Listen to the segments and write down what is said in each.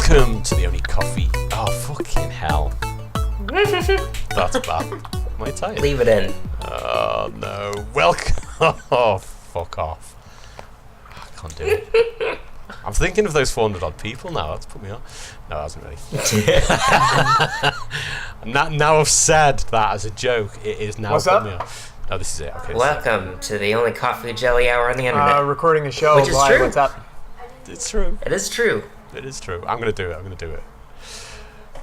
Welcome to the only coffee. Oh, fucking hell. That's bad. Am I tired? Leave it in. Oh, no. Welcome. Oh, fuck off. I can't do it. I'm thinking of those 400 odd people now. That's put me on. No, I wasn't ready. Now I've said that as a joke. It is now put me on. No, this is it. Okay. Welcome to the only coffee jelly hour on the internet. Recording a show. Which is true. What's up? It's true. It is true. It is true. I'm going to do it.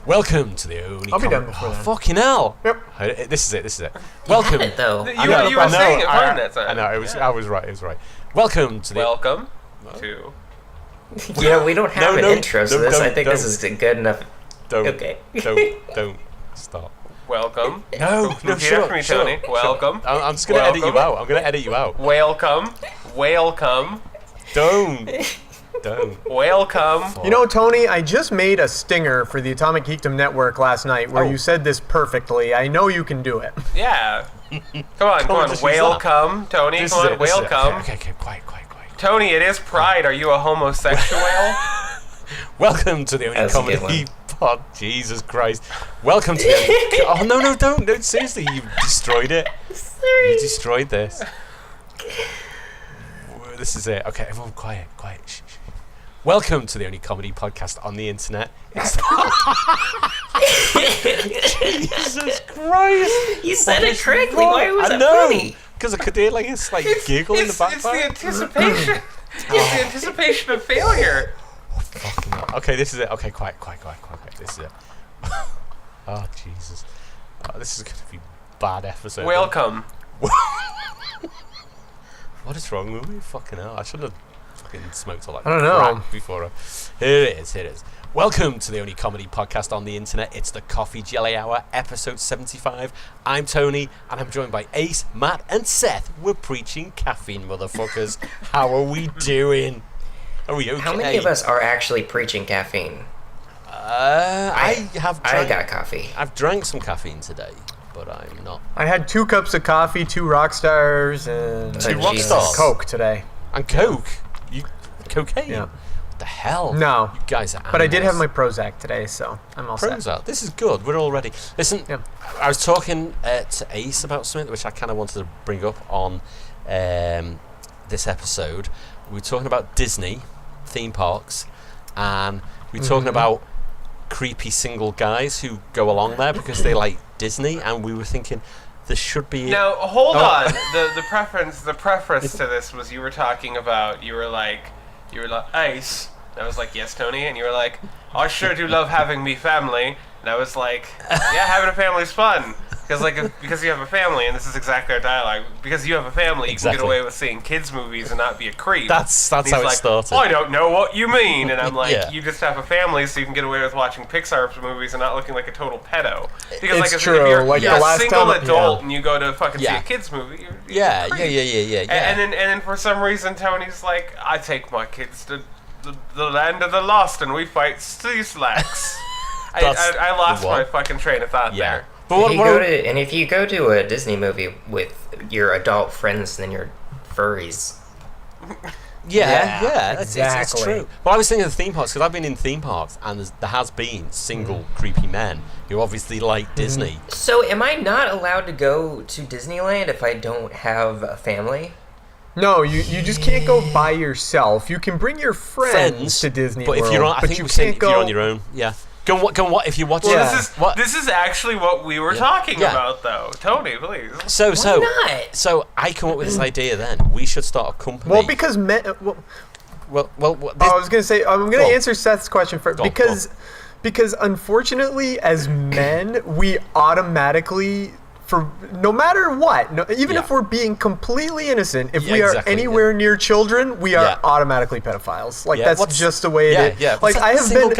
Welcome to the only... I'll be done before then. Fucking hell. Yep. This is it. Welcome. It, though. You were saying it fine that time. I know. I was right. Welcome to the... Welcome to... Yeah, we don't have an intro, so I think this is good enough. Okay. Don't stop. Welcome. No, Repeat after me, Tony. Welcome. I'm just going to edit you out. I'm going to edit you out. Welcome. Don't. Welcome. You know, Tony, I just made a stinger for the Atomic Geekdom Network last night where you said this perfectly. I know you can do it. Yeah. Come on. Welcome, Tony. Come on, welcome. Okay, quiet. Tony, it is Pride. Are you a homosexual? Welcome to the only comedy pod. Jesus Christ. Welcome to the... Oh, no, don't. No, seriously, you destroyed it. Sorry. You destroyed this. This is it. Okay, everyone quiet. Shh. Welcome to the only comedy podcast on the internet. Jesus Christ. You said it correctly. Why was it funny? Because I could hear like a slight giggle in the background. It's the anticipation. It's the anticipation of failure. Okay, this is it. Okay, quiet. This is it. Oh, Jesus. This is going to be a bad episode. Welcome. What is wrong with me? Fucking hell. I shouldn't have fucking smoked all that I don't know. crap before. Here it is. Welcome to the only comedy podcast on the internet. It's the Coffee Jelly Hour, episode 75. I'm Tony, and I'm joined by Ace, Matt, and Seth. We're preaching caffeine, motherfuckers. How are we doing? Are we okay? How many of us are actually preaching caffeine? I got coffee. I've drank some caffeine today, but I'm not. I had 2 cups of coffee, 2 rock stars, and 2 rock stars? Coke today. And Coke? Cocaine? Yeah. What the hell? No. You guys are animals. But I did have my Prozac today, so I'm all set. Prozac? This is good. We're all ready. Listen, I was talking to Ace about something which I kind of wanted to bring up on this episode. We were talking about Disney theme parks, and we were talking about creepy single guys who go along there because they like Disney, and we were thinking there should be... Now, hold on. The preference to this was you were like, Ace. And I was like, yes, Tony. And you were like, I sure do love having me family. And I was like, yeah, having a family's fun. Because you have a family, and this is exactly our dialogue. Because you have a family, you can get away with seeing kids' movies and not be a creep. That's how it started. I don't know what you mean. And I'm like, you just have a family, so you can get away with watching Pixar movies and not looking like a total pedo. Because it's true. If you're like a single adult and you go to fucking see a kids' movie, you're a creep. Yeah. And then for some reason, Tony's like, I take my kids to the land of the lost, and we fight sea slacks. I lost my fucking train of thought there. But if you go to a Disney movie with your adult friends, then you're furries. Exactly. It's true. But I was thinking of the theme parks, because I've been in theme parks, and there has been single creepy men who obviously like Disney. So am I not allowed to go to Disneyland if I don't have a family? No, you just can't go by yourself. You can bring your friends to Disney but World, if you're on, I think you we're saying can't if go you're on your own. Yeah. Go what if you watch This is actually what we were talking about, though. Tony, please. So Why not? So I come up with this idea. Then we should start a company. Well, because men. I was gonna say I'm gonna answer Seth's question first because unfortunately, as men, we automatically. For no matter what, even if we're being completely innocent, if we are anywhere near children, we are automatically pedophiles. Like that's just the way it is. Like I have been,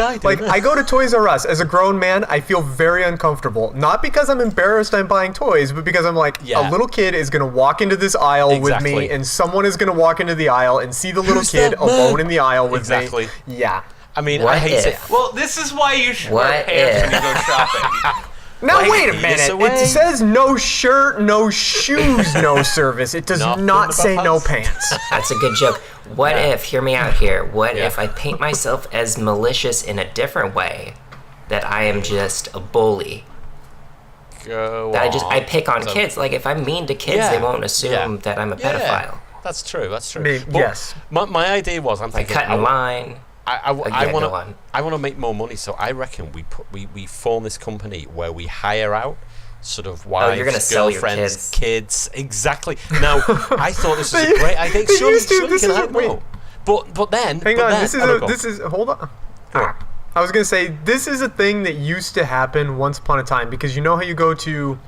I go to Toys R Us as a grown man. I feel very uncomfortable, not because I'm embarrassed I'm buying toys, but because I'm like a little kid is gonna walk into this aisle with me, and someone is gonna walk into the aisle and see the little kid alone in the aisle with me. Yeah. I mean, I hate it. Well, this is why you should wear pants when you go shopping. Now Like, wait a minute. It says no shirt, no shoes, no service. It does not say no pants. That's a good joke. What if, hear me out here, what if I paint myself as malicious in a different way? That I am just a bully. I pick on kids. Like, if I'm mean to kids, they won't assume that I'm a pedophile. That's true. Yes. My idea was, I'm thinking, cut in line. I want to make more money, so I reckon we form this company where we hire out sort of wives, you're gonna sell your girlfriends, kids. Exactly. Now, I thought this was a great idea. Surely you can hire more. But then, hang on. This is hold on. I was gonna say this is a thing that used to happen once upon a time, because you know how you go to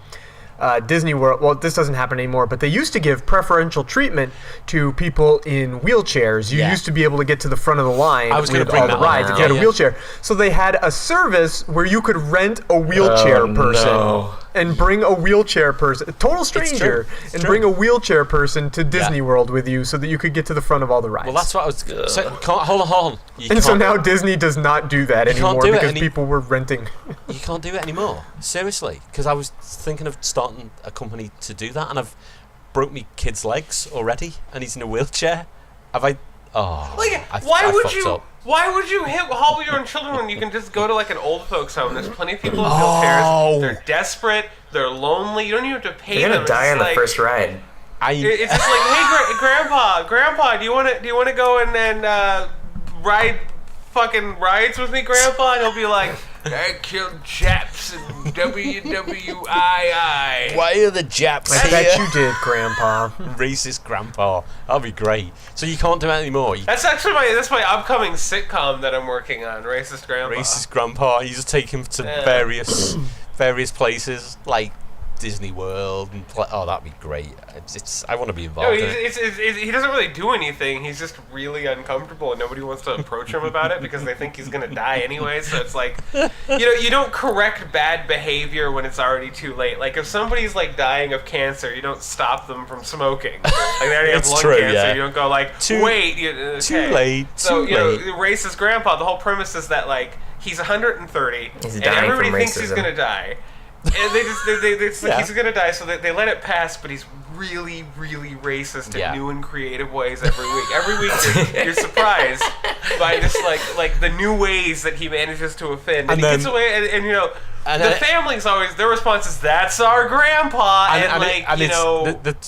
Disneyworld. Well, this doesn't happen anymore, but they used to give preferential treatment to people in wheelchairs. You used to be able to get to the front of the line with all the rides if you had a wheelchair. So they had a service where you could rent a wheelchair person and bring a wheelchair person, a total stranger, bring a wheelchair person to Disney World with you so that you could get to the front of all the rides. Well, that's what I was. Hold on. So now Disney does not do that anymore because people were renting. You can't do it anymore. Seriously, because I was thinking of starting a company to do that, and I've broke me kid's legs already, and he's in a wheelchair. Have I? Oh, Why would you hobble your own children when you can just go to like an old folks home? There's plenty of people in wheelchairs. They're desperate. They're lonely. You don't even have to pay them. They're gonna die on the first ride. It's just like, hey, Grandpa, do you want to go and ride fucking rides with me, Grandpa? And he'll be like, I killed Japs in WWII. Why are the Japs here? I bet you did, Grandpa. Racist Grandpa. That'll be great. So you can't do it anymore. That's actually my upcoming sitcom that I'm working on. Racist Grandpa. Racist Grandpa. You just take him to various places like Disney World and that'd be great. I want to be involved. No, he doesn't really do anything. He's just really uncomfortable, and nobody wants to approach him about it because they think he's gonna die anyway. So it's like, you don't correct bad behavior when it's already too late. Like if somebody's like dying of cancer, you don't stop them from smoking. Like they already have lung cancer. You don't go like, too late. So racist grandpa. The whole premise is that like he's 130 and everybody thinks he's gonna die. And he's gonna die, so they let it pass. But he's really, really racist in new and creative ways every week. Every week you're surprised by just like the new ways that he manages to offend, and he gets away. And the family's always their response is, "That's our grandpa,"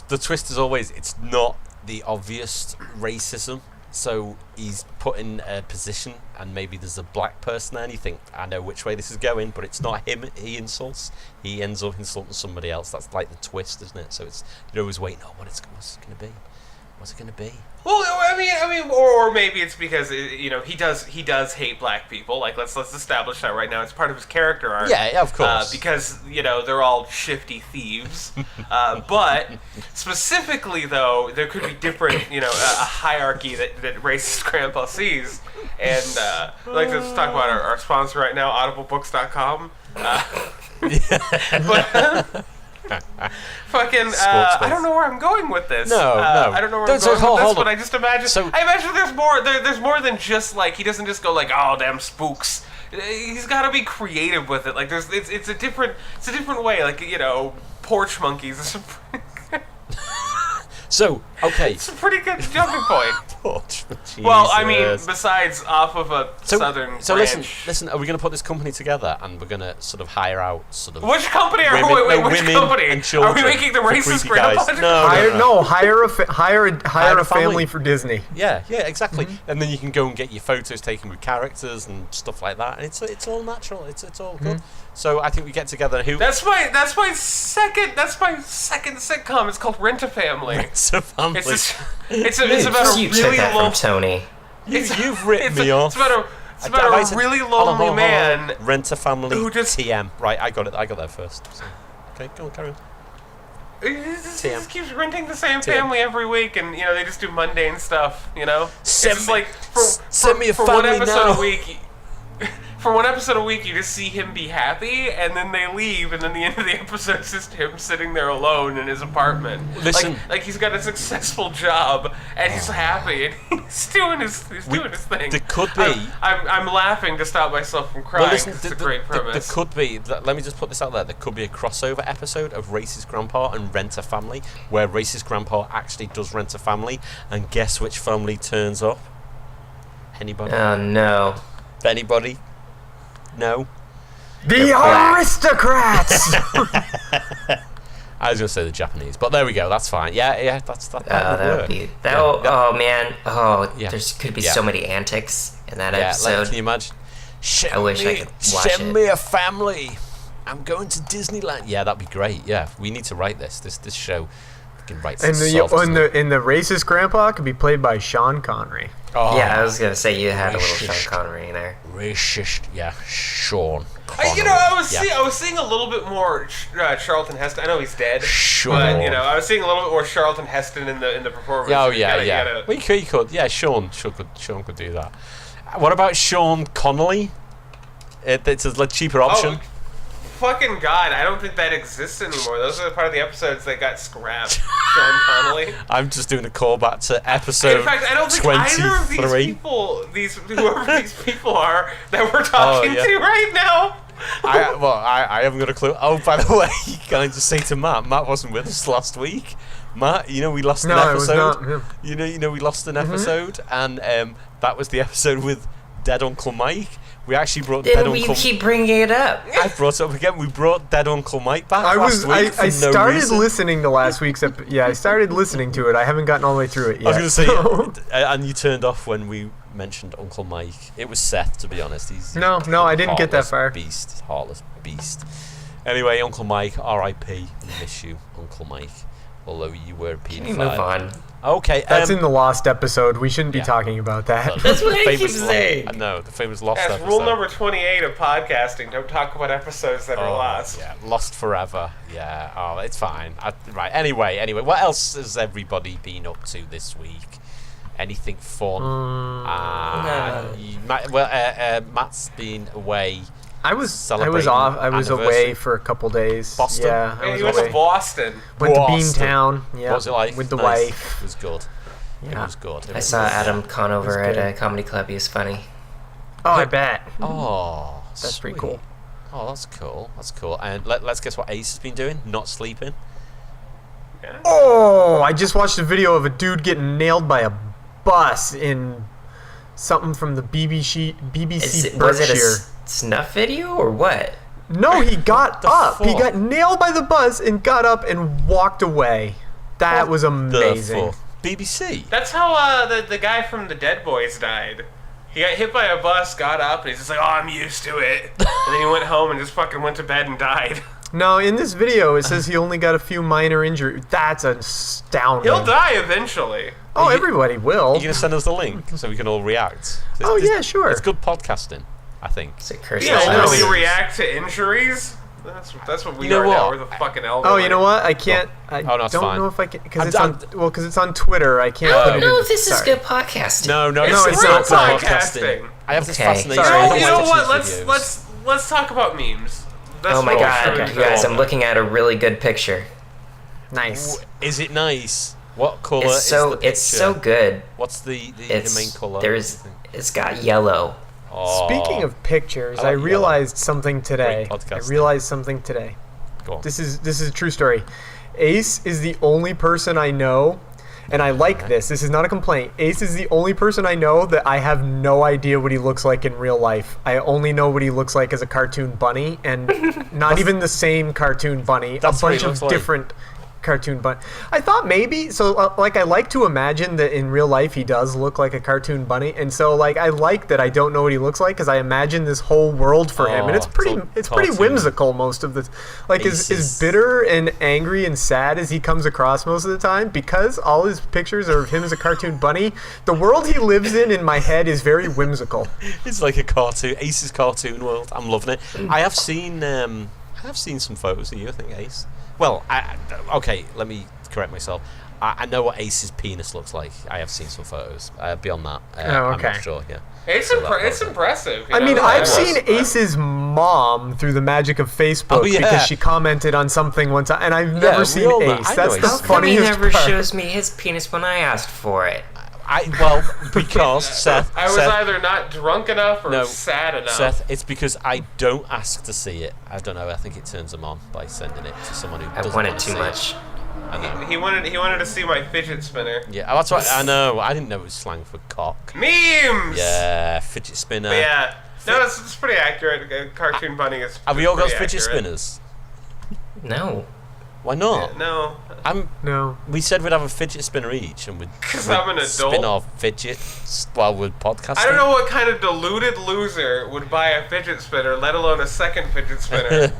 the twist is always it's not the obvious racism. So he's put in a position, and maybe there's a black person there, and you think, I know which way this is going, but it's not him he insults. He ends up insulting somebody else. That's like the twist, isn't it? So you're always waiting, what's it going to be? What's it going to be? Well, I mean, or maybe it's because he does hate black people. Like let's establish that right now. It's part of his character arc. Yeah, of course. Because they're all shifty thieves. But specifically though, there could be different a hierarchy that racist grandpa sees. And let's talk about our sponsor right now, audiblebooks.com. Fucking, I don't know where I'm going with this. No. I don't know where I'm going with this, but I just imagine. I imagine there's more than just like he doesn't just go like, oh damn spooks. He's got to be creative with it. Like it's a different way. Like porch monkeys. So, okay. It's a pretty good jumping point. Well, I mean, besides off of a southern branch. So listen, are we going to put this company together and we're going to sort of hire out sort of... Which company are which company? And children? Are we making the racist grandpa? Hire a family for Disney. Yeah, exactly. Mm-hmm. And then you can go and get your photos taken with characters and stuff like that. And it's all natural. It's all good. So I think we get together. That's my second sitcom. It's called Rent a Family. Rent a Family. It's about a really from Tony. You've written me off. It's about a really lonely man. Rent a Family who just TM. Right, I got there first. So. Okay, go on, carry on. He just keeps renting the same family every week, and they just do mundane stuff. Send me a family one episode now. a week. for one episode a week, you just see him be happy, and then they leave, and then the end of the episode is just him sitting there alone in his apartment. Listen, like he's got a successful job, and he's happy, and he's doing his thing. There could be. I'm laughing to stop myself from crying. Well, listen, it's a great premise. There could be. Let me just put this out there. There could be a crossover episode of Racist Grandpa and Rent a Family, where Racist Grandpa actually does rent a family, and guess which family turns up? Anybody? Oh no. Anybody? No. The aristocrats. I was going to say the Japanese, but there we go. That's fine. Yeah, that would work. Oh man. Oh, Yeah. there could be so many antics in that episode. Can you imagine? I wish I could watch it. Send me a family. I'm going to Disneyland. Yeah, that'd be great. Yeah, we need to write this show. We can write and the racist grandpa could be played by Sean Connery. Oh, Yeah, I was gonna say you had a little Sean Connery in there. racist. Yeah, Sean Connery. I was seeing a little bit more Charlton Heston. I know he's dead, Sean. but I was seeing a little bit more Charlton Heston in the performance. Oh yeah. Well, you could. Yeah, Sean could do that. What about Sean Connelly? It's a cheaper option. Oh, fucking God, I don't think that exists anymore. Those are the part of the episodes that got scrapped. Sean Connelly. I'm just doing a callback to episode 23. In fact, I don't think either of these people, whoever these people are that we're talking to right now. I haven't got a clue. Oh, by the way, can I just say to Matt wasn't with us last week. Matt, we lost an episode. It was not, we lost an episode, and that was the episode with Dead Uncle Mike. We actually brought Dead Uncle. We keep bringing it up. I brought it up again. We brought Dead Uncle Mike back last week. I started listening to last week's episode. Yeah, I started listening to it. I haven't gotten all the way through it yet. I was going to say, and you turned off when we mentioned Uncle Mike. It was Seth, to be honest. He's no, I didn't get that far. Heartless beast. Anyway, Uncle Mike, R.I.P. We miss you, Uncle Mike. Although you were a paedophile. Can you move on? Okay. That's in the Lost episode. We shouldn't be talking about that. That's what I keep saying. No, the famous Lost That's episode. rule number 28 of podcasting. Don't talk about episodes that are lost. Yeah, lost forever. Yeah. Oh, it's fine. Right. Anyway, what else has everybody been up to this week? Anything fun? No. Matt's been away. I was off. I was away for a couple days. Boston? Yeah, I was you went away. to Boston. Went to Beantown. Yeah. What was it like? With the Nice. wife. It was good. Yeah. It was good. I saw Adam Conover at a comedy club. He was funny. Oh, I bet. Oh, That's pretty sweet. cool. Oh, that's cool. That's cool. And let's guess what Ace has been doing. Not sleeping. Yeah. Oh, I just watched a video of a dude getting nailed by a bus in something from the BBC Was it Berkshire. a snuff video or what? No, he got up. fuck? He got nailed by the bus and got up and walked away. That was amazing. BBC. That's how the guy from the Dead Boys died. He got hit by a bus, got up, and he's just like, "Oh, I'm used to it." And then he went home and just fucking went to bed and died. No, in this video, it says he only got a few minor injuries. That's astounding. He'll die eventually. Oh, everybody will. You're going to send us the link so we can all react? Yeah, sure. It's good podcasting, I think. Is it cursed? You know, Yeah, when no. we react to injuries. That's what we You know are what? now. We're the fucking elderly. Oh, you know what? I can't. I no, it's don't fine. know if I can because I'm it's on Twitter. I can't. I put don't it know in- if this is sorry. good podcasting. No, it's real not podcasting. I have this Okay. fascination. Sorry. I So don't you know watch what? these Let's talk about memes. That's Oh my what we're god, trying to you guys, do. I'm looking at a really good picture. Nice. Is it nice? What colour is the picture? It's so good. What's the It's main colour? it's got yellow. Oh, Speaking of pictures, I I like realized something today. Great podcasting. I realized something today. go on. This is a true story. Ace is the only person I know, and I like this. This is not a complaint. Ace is the only person I know that I have no idea what he looks like in real life. I only know what he looks like as a cartoon bunny, and not even the same cartoon bunny. That's a what he bunch looks of like. different cartoon bunny. I thought maybe I like to imagine that in real life he does look like a cartoon bunny, and so I like that I don't know what he looks like because I imagine this whole world for him, and it's pretty cartoon. whimsical most of the as bitter and angry and sad as he comes across most of the time, because all his pictures are of him as a cartoon bunny. The world he lives in my head is very whimsical. It's like a cartoon, Ace's cartoon world. I'm loving it. I have seen some photos of you, I think, Ace. Well, okay, let me correct myself. I know what Ace's penis looks like. I have seen some photos. Beyond that, okay. I'm not sure. Yeah, it's impressive. I mean, I've seen Ace's mom through the magic of Facebook because she commented on something one time, and I've never seen Ace. That's the funniest part. He never shows me his penis when I asked for it. Because Seth, I was either not drunk enough or sad enough. Seth, it's because I don't ask to see it. I don't know. I think it turns them on by sending it to someone who doesn't want to see it. I wanted too much. I know. He wanted to see my fidget spinner. Yeah, that's right. I know. I didn't know it was slang for cock. Memes. Yeah, fidget spinner. But yeah, no, it's pretty accurate. Cartoon bunny is. Have we all got fidget spinners? No. Why not? Yeah, no. No. We said we'd have a fidget spinner each, and we'd I'm an adult. spin off fidgets while we're podcasting. I don't know what kind of deluded loser would buy a fidget spinner, let alone a second fidget spinner.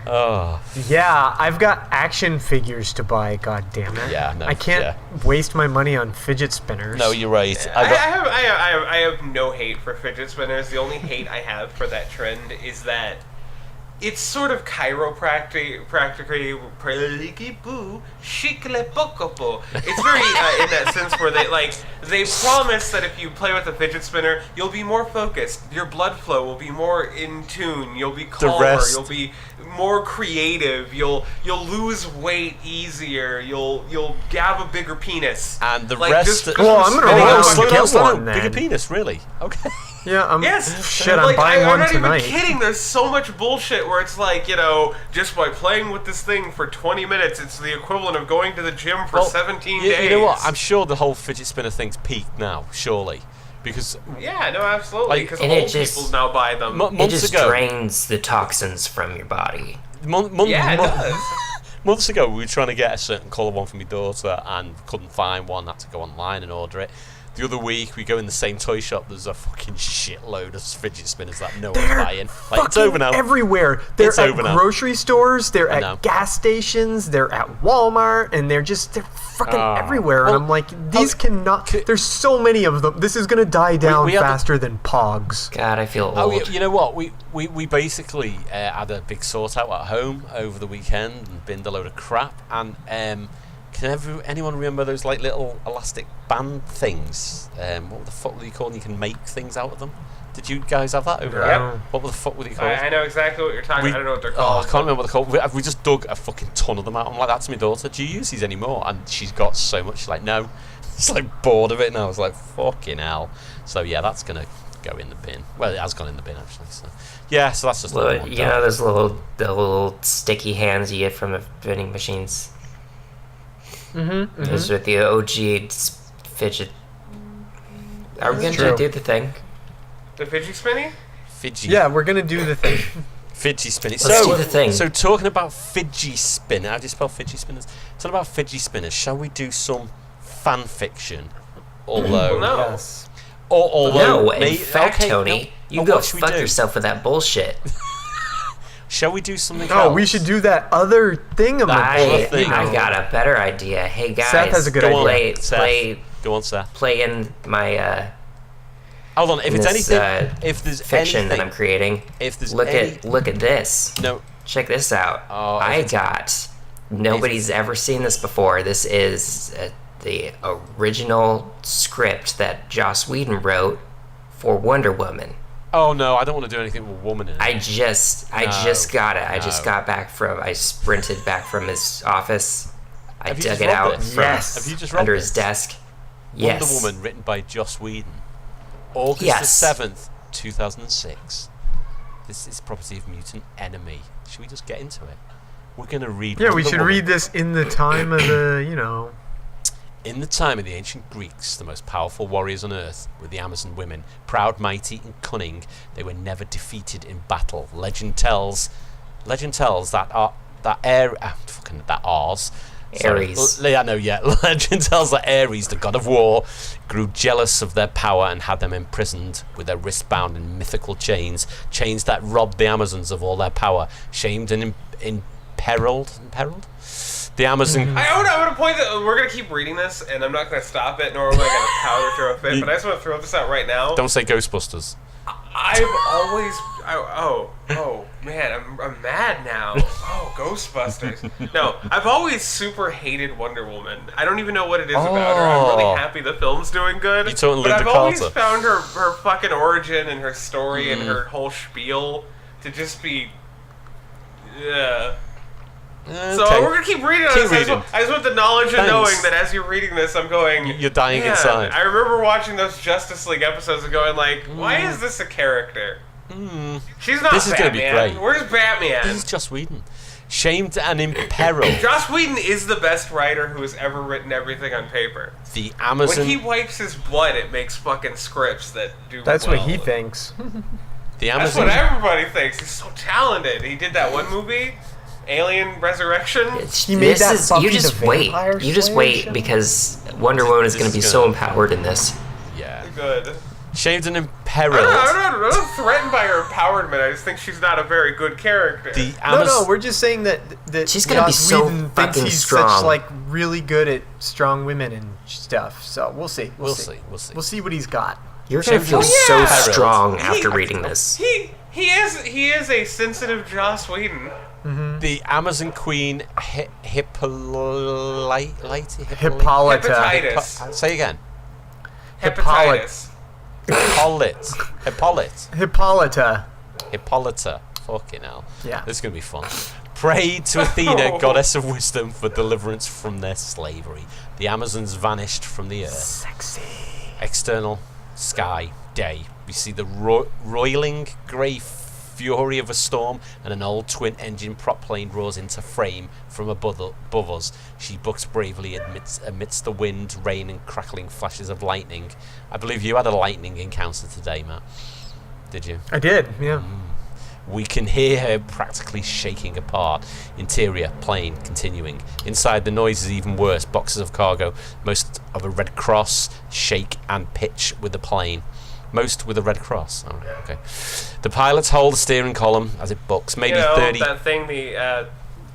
Oh. Yeah, I've got action figures to buy. God damn it! Yeah, no, I can't waste my money on fidget spinners. No, you're right. I have no hate for fidget spinners. The only hate I have for that trend is that it's sort of chiropractic. It's very in that sense where they promise that if you play with a fidget spinner, you'll be more focused. Your blood flow will be more in tune. You'll be calmer. You'll be more creative. You'll lose weight easier. You'll have a bigger penis. And the rest. I'm gonna get one then. Bigger penis, really? Okay. Yeah, I'm like, buying one not tonight. even kidding. There's so much bullshit where it's like, just by playing with this thing for 20 minutes, it's the equivalent of going to the gym for 17 days. You know what? I'm sure the whole fidget spinner thing's peaked now, surely. Because absolutely. Because old people now buy them. It just drains the toxins from your body. It does. Months ago, we were trying to get a certain colour one for my daughter and couldn't find one. Had to go online and order it. The other week, we go in the same toy shop. There's a fucking shitload of fidget spinners that no one's buying. It's over now. Everywhere. They're at grocery stores. They're at gas stations. They're at Walmart, and they're fucking everywhere. And I'm like, these cannot. There's so many of them. This is gonna die down faster than Pogs. God, I feel old. Oh, you know what? We basically had a big sort out at home over the weekend and binned a load of crap. And can anyone remember those little elastic band things? What the fuck were they called? You can make things out of them. Did you guys have that over there? Yep. What the fuck were they called? I know exactly what you're talking about. I don't know what they're called. I can't remember what they're called. We just dug a fucking ton of them out. I'm like, that's my daughter. Do you use these anymore? And she's got so much. She's like, no. She's bored of it now. I was like, fucking hell. So yeah, that's gonna go in the bin. Well, it has gone in the bin actually. So yeah, so that's just. Well, you know those the little sticky hands you get from the vending machines. Mm-hmm. Those are the OG fidget. Are we going to do the thing? The fidget spinny? Yeah, we're going to do the thing. Fidget spinning. Let's do the thing. So talking about fidget spinner, how do you spell fidget spinners? Talking about fidget spinners, shall we do some fan fiction? Although, no. Yes. No, in fact, Tony, you go fuck yourself with that bullshit. Shall we do something else? Oh, we should do that other thing. I got a better idea. Hey guys, Seth has a good idea. Go on, Seth. Play in my hold on. If it's anything, if there's fiction anything that I'm creating, if there's look at this. No, check this out. Nobody's ever seen this before. This is the original script that Joss Whedon wrote for Wonder Woman. Oh no, I don't want to do anything with a woman in it. I just got it. I just got back I sprinted back from his office. I dug it out from under his desk. Wonder Woman, written by Joss Whedon. August the 7th, 2006. This is property of Mutant Enemy. Should we just get into it? We're going to read we should read this in the time of the, In the time of the ancient Greeks, the most powerful warriors on earth were the Amazon women. Proud, mighty, and cunning, they were never defeated in battle. Legend tells that Ares. Legend tells that Ares, the god of war, grew jealous of their power and had them imprisoned with their wrist bound in mythical chains that robbed the Amazons of all their power. Shamed and imperiled. The Amazon. I want to point that we're going to keep reading this, and I'm not going to stop it, nor am I going to power throw a fit. But I just want to throw this out right now. Don't say Ghostbusters. Oh man, I'm mad now. Oh, Ghostbusters. No, I've always super hated Wonder Woman. I don't even know what it is about her. I'm really happy the film's doing good. You talking but Linda I've always Carter. found her fucking origin and her story and her whole spiel to just be. Yeah. So we're gonna keep reading on this. I just want the knowledge of knowing that as you're reading this, I'm going. You're dying inside. I remember watching those Justice League episodes and going like, why is this a character? She's not. This is Batman. gonna be great. Where's Batman? This is Joss Whedon. Shamed and imperiled. Joss Whedon is the best writer who has ever written everything on paper. The Amazon. When he wipes his blood, it makes fucking scripts that do. That's well. what he thinks. The That's Amazon. what everybody thinks. He's so talented. He did that one movie, Alien Resurrection. He made that Buffy you just the wait. Vampire You just Slayer wait show? because Wonder Woman is going to be so empowered in this. Yeah. Good. Shamed and imperiled. I'm not threatened by her empowerment. I just think she's not a very good character. The Amazon. No, we're just saying that She's gonna be Joss so Whedon thinks fucking he's strong. such like really good at strong women and stuff. So we'll see. We'll see. We'll see what he's got. You're going to feel so strong after reading this. He is a sensitive Joss Whedon. The Amazon Queen Hippolyta. Hepatitis. Say again. Hepatitis. Hippolyta. Fucking hell. Yeah. This is going to be fun. Prayed to Athena, goddess of wisdom, for deliverance from their slavery. The Amazons vanished from the earth. Sexy. External sky, day. We see the roiling grey fury of a storm, and an old twin-engine prop plane roars into frame from above us. She bucks bravely amidst the wind, rain, and crackling flashes of lightning. I believe you had a lightning encounter today, Matt. Did you? I did, yeah. We can hear her practically shaking apart. Interior, plane, continuing. Inside, the noise is even worse. Boxes of cargo, most of a Red Cross, shake and pitch with the plane. Most with a Red Cross. All right, okay. The pilots hold the steering column as it bucks. Maybe 30... that thing the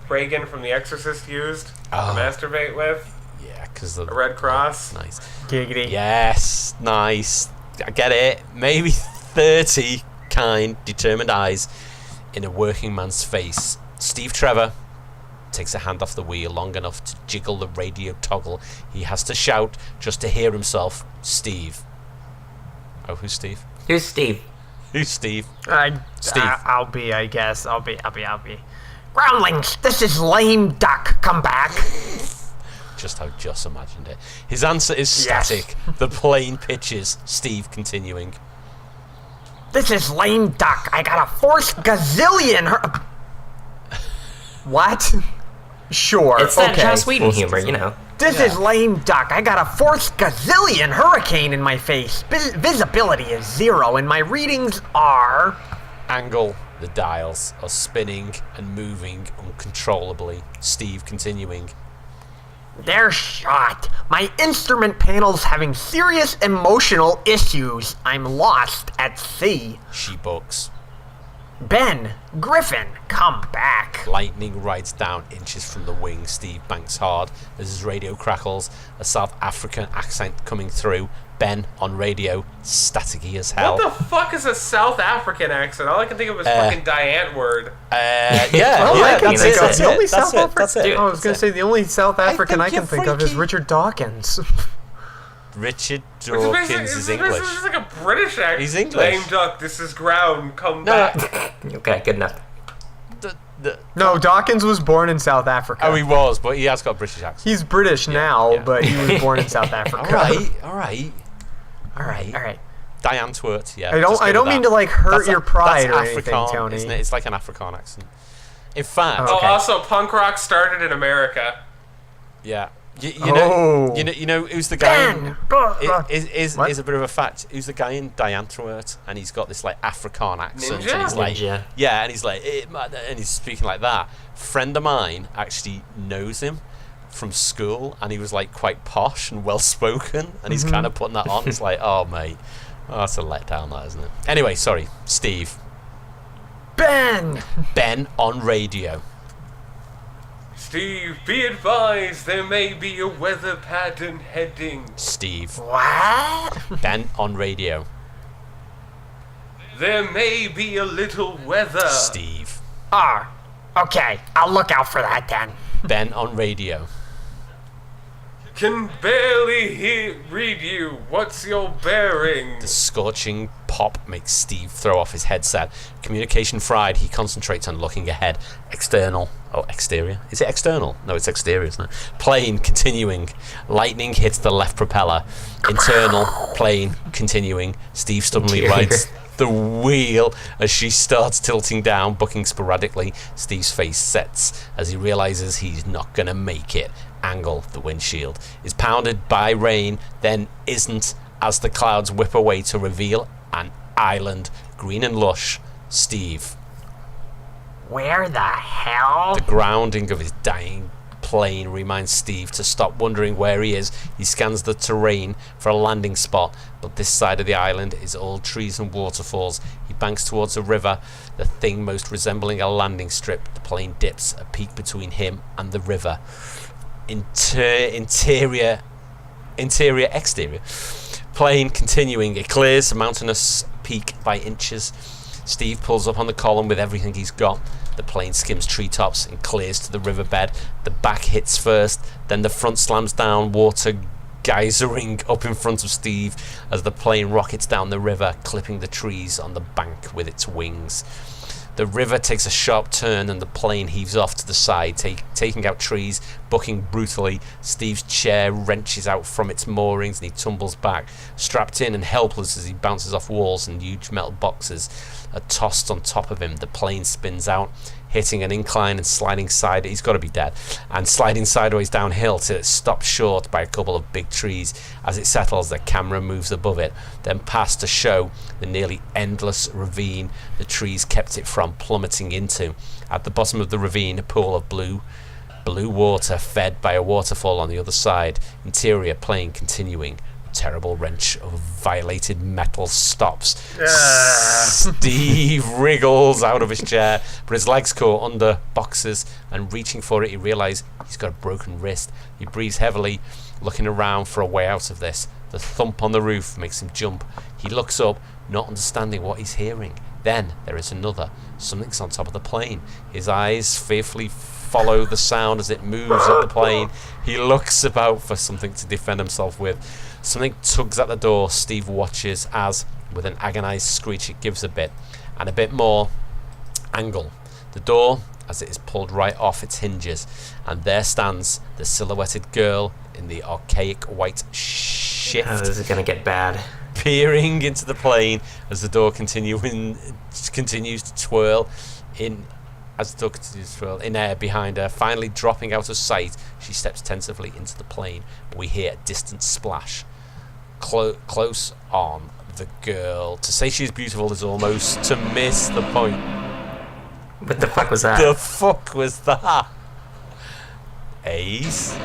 Reagan from The Exorcist used to masturbate with? Yeah, because the... A Red Cross? Nice. Giggity. Yes, nice. I get it. Maybe 30 kind, determined eyes in a working man's face. Steve Trevor takes a hand off the wheel long enough to jiggle the radio toggle. He has to shout just to hear himself. Steve. Oh, who's Steve? Who's Steve? Who's Steve? Steve. I'll be, I guess. I'll be. Groundlings, this is lame duck. Come back. Just how Joss imagined it. His answer is static. Yes. The plane pitches. Steve continuing. This is lame duck. I got a force gazillion. What? Sure. It's that Joss Whedon humor, you know. This is lame duck. I got a force gazillion hurricane in my face. Visibility is 0, and my readings are... Angle. The dials are spinning and moving uncontrollably. Steve continuing. They're shot. My instrument panel's having serious emotional issues. I'm lost at sea. She books. Ben, Griffin, come back. Lightning rides down inches from the wing. Steve banks hard as his radio crackles. A South African accent coming through. Ben on radio, staticky as hell. What the fuck is a South African accent? All I can think of is fucking Diane word. That's it. The only South African. That's it. I was going to say the only South African I can think of is Richard Dawkins. Richard Dawkins is English. This is like a British accent. He's English. Lame duck, this is ground, come back. Okay, good enough. No, Dawkins was born in South Africa. Oh, he was, but he has got a British accent. He's British now, but he was born in South Africa. All right. Diane Twirt, yeah. I don't mean to like hurt your pride or anything, Afrikaan, Tony. isn't it? It's like an Afrikaan accent. In fact, also punk rock started in America. Yeah. You know who's the guy? Is a bit of a fact. Who's the guy in Diane Twirt? And he's got this like Afrikaan accent. Ninja? And he's like, Ninja. yeah, and he's like, and he's speaking like that. Friend of mine actually knows him from school, and he was like quite posh and well spoken, and he's kind of putting that on. It's like, oh mate, that's a letdown, that, isn't it? Anyway, sorry, Steve. Ben on radio. Steve, be advised, there may be a weather pattern heading. Steve. What? Ben on radio. There may be a little weather. Steve. Oh, okay. I'll look out for that then. Ben on radio. Can barely read you. What's your bearing? The scorching pop makes Steve throw off his headset. Communication fried. He concentrates on looking ahead. External. Oh, exterior. Is it external? No, it's exterior, isn't it? Plane continuing. Lightning hits the left propeller. Internal. Plane continuing. Steve stubbornly rides the wheel as she starts tilting down, bucking sporadically. Steve's face sets as he realizes he's not gonna make it. Angle, the windshield, is pounded by rain, then isn't, as the clouds whip away to reveal an island, green and lush. Steve. Where the hell? The grounding of his dying plane reminds Steve to stop wondering where he is. He scans the terrain for a landing spot, but this side of the island is all trees and waterfalls. He banks towards a river, the thing most resembling a landing strip. The plane dips, a peak between him and the river. Exterior. Plane continuing. It clears a mountainous peak by inches. Steve pulls up on the column with everything he's got. The plane skims treetops and clears to the riverbed. The back hits first, then the front slams down, water geysering up in front of Steve as the plane rockets down the river, clipping the trees on the bank with its wings. The river takes a sharp turn and the plane heaves off to the side, taking out trees, bucking brutally. Steve's chair wrenches out from its moorings and he tumbles back, strapped in and helpless as he bounces off walls and huge metal boxes are tossed on top of him. The plane spins out, hitting an incline and sliding he's got to be dead, and sliding sideways downhill till it stops short by a couple of big trees. As it settles, the camera moves above it, then past to show the nearly endless ravine the trees kept it from plummeting into. At the bottom of the ravine, a pool of blue water fed by a waterfall on the other side. Interior plane continuing. Terrible wrench of violated metal stops. Steve wriggles out of his chair, but his legs caught under boxes, and reaching for it, he realizes he's got a broken wrist. He breathes heavily, looking around for a way out of this. The thump on the roof makes him jump. He looks up, not understanding what he's hearing. Then there is another. Something's on top of the plane. His eyes fearfully follow the sound as it moves up the plane. He looks about for something to defend himself with. Something tugs at the door. Steve watches as, with an agonized screech, it gives a bit, and a bit more. Angle. The door, as it is pulled right off its hinges, and there stands the silhouetted girl in the archaic white shift. Oh, this is gonna get bad. Peering into the plane as the door continues to twirl in. As the door continues to twirl in air behind her, finally dropping out of sight, she steps tentatively into the plane. We hear a distant splash. Close on the girl. To say she's beautiful is almost to miss the point. What the fuck was that? The fuck was that? Ace?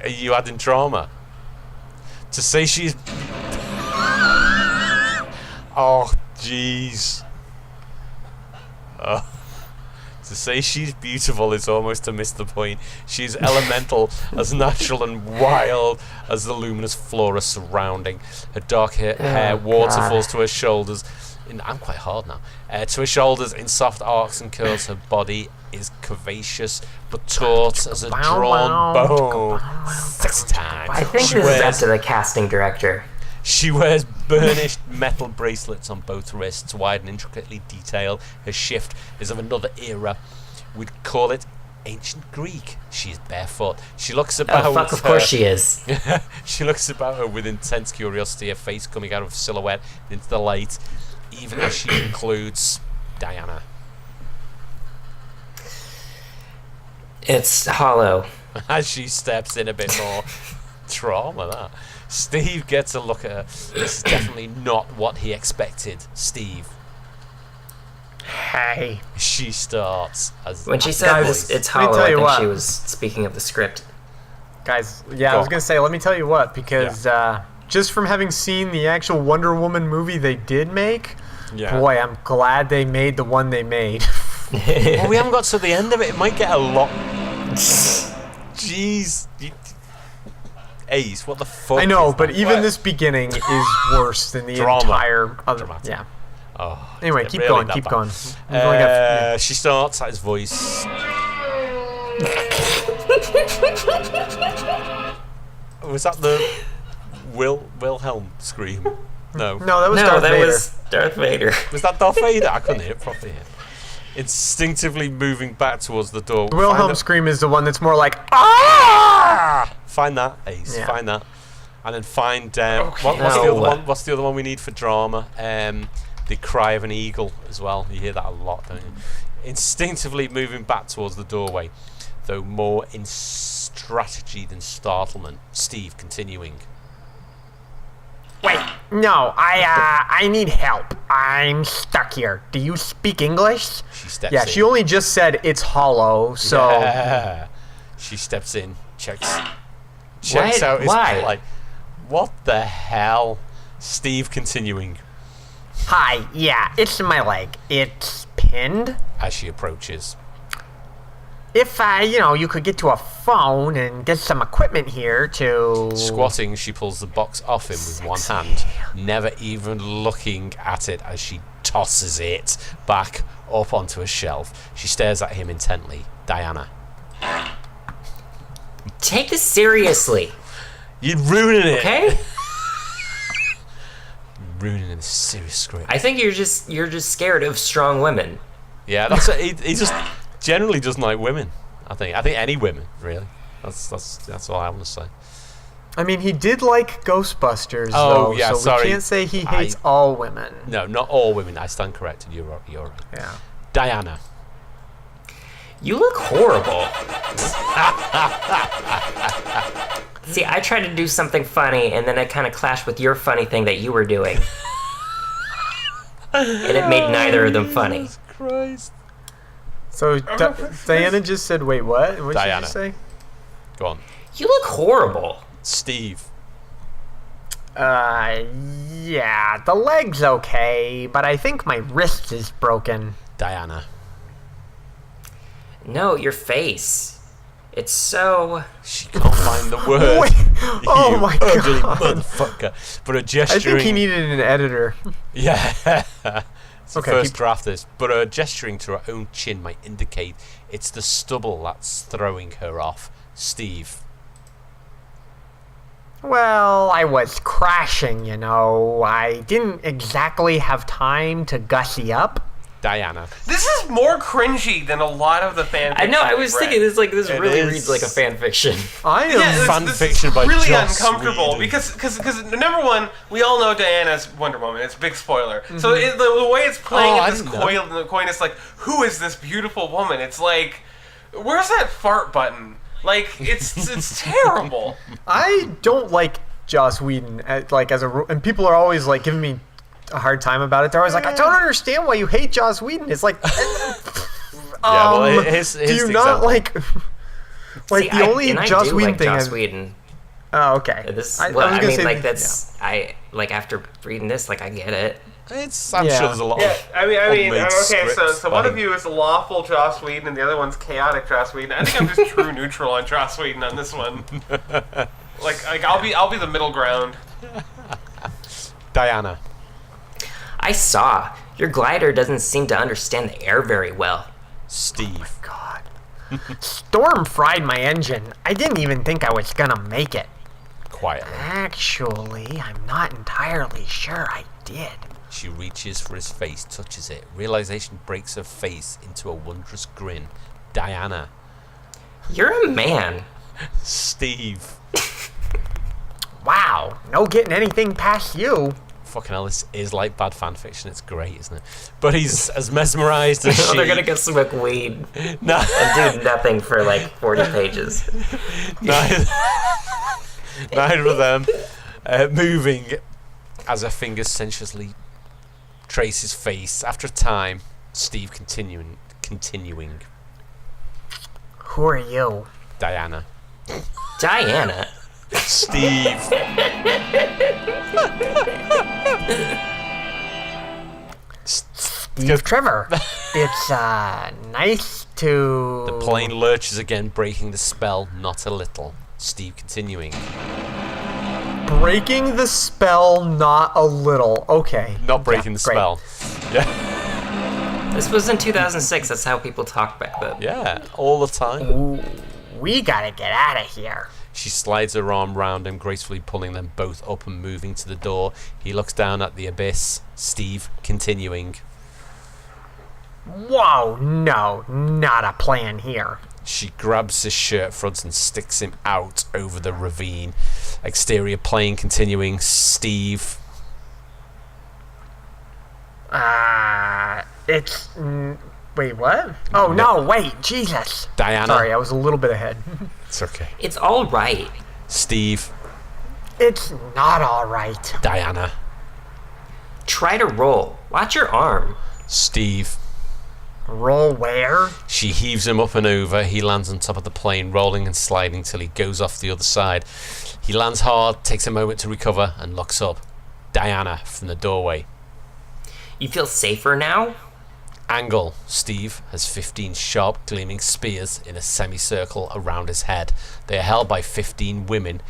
Are you adding drama? To say she's... Oh, jeez. To say she's beautiful is almost to miss the point. She's elemental, as natural and wild as the luminous flora surrounding. Her dark hair waterfalls to her shoulders. I'm quite hard now. To her shoulders in soft arcs and curls. Her body is curvaceous but taut as a drawn bow. Sexy time. I think this is up to the casting director. She wears burnished metal bracelets on both wrists, wide and intricately detailed. Her shift is of another era. We'd call it ancient Greek. She is barefoot. She looks about Oh, fuck, of course she is. She looks about her with intense curiosity, her face coming out of silhouette into the light, even as she includes Diana. It's hollow. As she steps in a bit more. Trauma, that. Steve gets a look at her. This is definitely not what he expected. Steve. Hey. She starts. When she said it's hollow, I think she was speaking of the script. Guys, I was going to say, let me tell you what, because just from having seen the actual Wonder Woman movie they did make, boy, I'm glad they made the one they made. Well, we haven't got to the end of it. It might get a lot... Jeez. Ace, what the fuck? I know, but that? even this beginning is worse than the entire other. Dramatic. Yeah. Oh, Anyway, keep really going. Keep bad. going. She starts at his voice. Was that the Wilhelm scream? No. No, that was Darth Vader. Was Darth Vader. Was that Darth Vader? I couldn't hear it properly. Instinctively moving back towards the door. The Wilhelm scream is the one that's more like ah. Find that, Ace. Yeah. Find that, and then find what's the other one? What's the other one we need for drama? The cry of an eagle as well. You hear that a lot, don't you? Instinctively moving back towards the doorway, though more in strategy than startlement. Steve continuing. Wait, no, I need help. I'm stuck here. Do you speak English? She steps in. She only just said it's hollow, so... Yeah. She steps in, checks out his plate. What the hell? Steve continuing. Hi, yeah, it's my leg. It's pinned. As she approaches. If, you could get to a phone and get some equipment here to... Squatting, she pulls the box off him with one hand, never even looking at it as she tosses it back up onto a shelf. She stares at him intently. Diana. Take this seriously. You're ruining it. Okay? Ruining a serious script. I think you're just scared of strong women. Yeah, that's what he just... generally doesn't like women. I think any women, really. That's all I want to say. I mean, he did like Ghostbusters, though, yeah, so sorry. we can't say he hates all women. No, not all women. I stand corrected. You're right. Yeah. Diana. You look horrible. See, I tried to do something funny, and then it kind of clashed with your funny thing that you were doing. And it made neither of them funny. Jesus Christ. So Diana just said, wait, what? What did you say? Go on. You look horrible. Steve. Yeah, the leg's okay, but I think my wrist is broken. Diana. No, your face. It's so... She can't find the word. Oh my ugly God. motherfucker. But her gesturing... I think he needed an editor. Yeah. It's the first keep... draft of this. But her gesturing to her own chin might indicate it's the stubble that's throwing her off. Steve. Well, I was crashing, I didn't exactly have time to gussy up. Diana. This is more cringy than a lot of the fan fiction. I know, I was thinking this really is. reads like a fan fiction. I am fan fiction by really Joss uncomfortable Whedon. because number one, we all know Diana's Wonder Woman. It's a big spoiler. So the way it's playing at this coin is like, who is this beautiful woman? It's like, where's that fart button? Like, it's terrible. I don't like Joss Whedon and people are always like giving me a hard time about it. They're always like, I don't understand why you hate Joss Whedon. It's like, his do you not like See, the only Joss Whedon thing? Joss Whedon. Oh, okay. After reading this, I get it. I'm sure there's a lot of okay, so scripts one by of you is lawful Joss Whedon and the other one's chaotic Joss Whedon. I think I'm just true neutral on Joss Whedon on this one. I'll be the middle ground. Diana. I saw. Your glider doesn't seem to understand the air very well. Steve. God. Storm fried my engine. I didn't even think I was gonna make it. Quietly. Actually, I'm not entirely sure I did. She reaches for his face, touches it. Realization breaks her face into a wondrous grin. Diana. You're a man. Steve. Wow, no getting anything past you. Fucking hell, this is like bad fan fiction. It's great, isn't it? But he's as mesmerized as she. They're gonna go smoke weed No. and do nothing for 40 pages. Neither of them moving as her fingers sensuously trace his face. After a time, Steve continuing. Who are you? Diana. Diana. Steve. Steve Trevor. It's nice to... The plane lurches again, breaking the spell not a little. Steve continuing. breaking the spell not a little. Okay. Not breaking the spell. Yeah. This was in 2006. That's how people talk back then. Yeah, all the time. Ooh, we gotta get out of here. She slides her arm round him, gracefully pulling them both up and moving to the door. He looks down at the abyss. Steve, continuing. Whoa, no, not a plan here. She grabs his shirt front and sticks him out over the ravine. Exterior plane, continuing. Steve. It's... wait, what? Oh, no, wait, Jesus. Diana. Sorry, I was a little bit ahead. It's okay. It's all right. Steve. It's not all right. Diana. Try to roll. Watch your arm. Steve. Roll where? She heaves him up and over. He lands on top of the plane, rolling and sliding till he goes off the other side. He lands hard, takes a moment to recover, and looks up. Diana from the doorway. You feel safer now? Angle. Steve has 15 sharp, gleaming spears in a semicircle around his head. They are held by 15 women.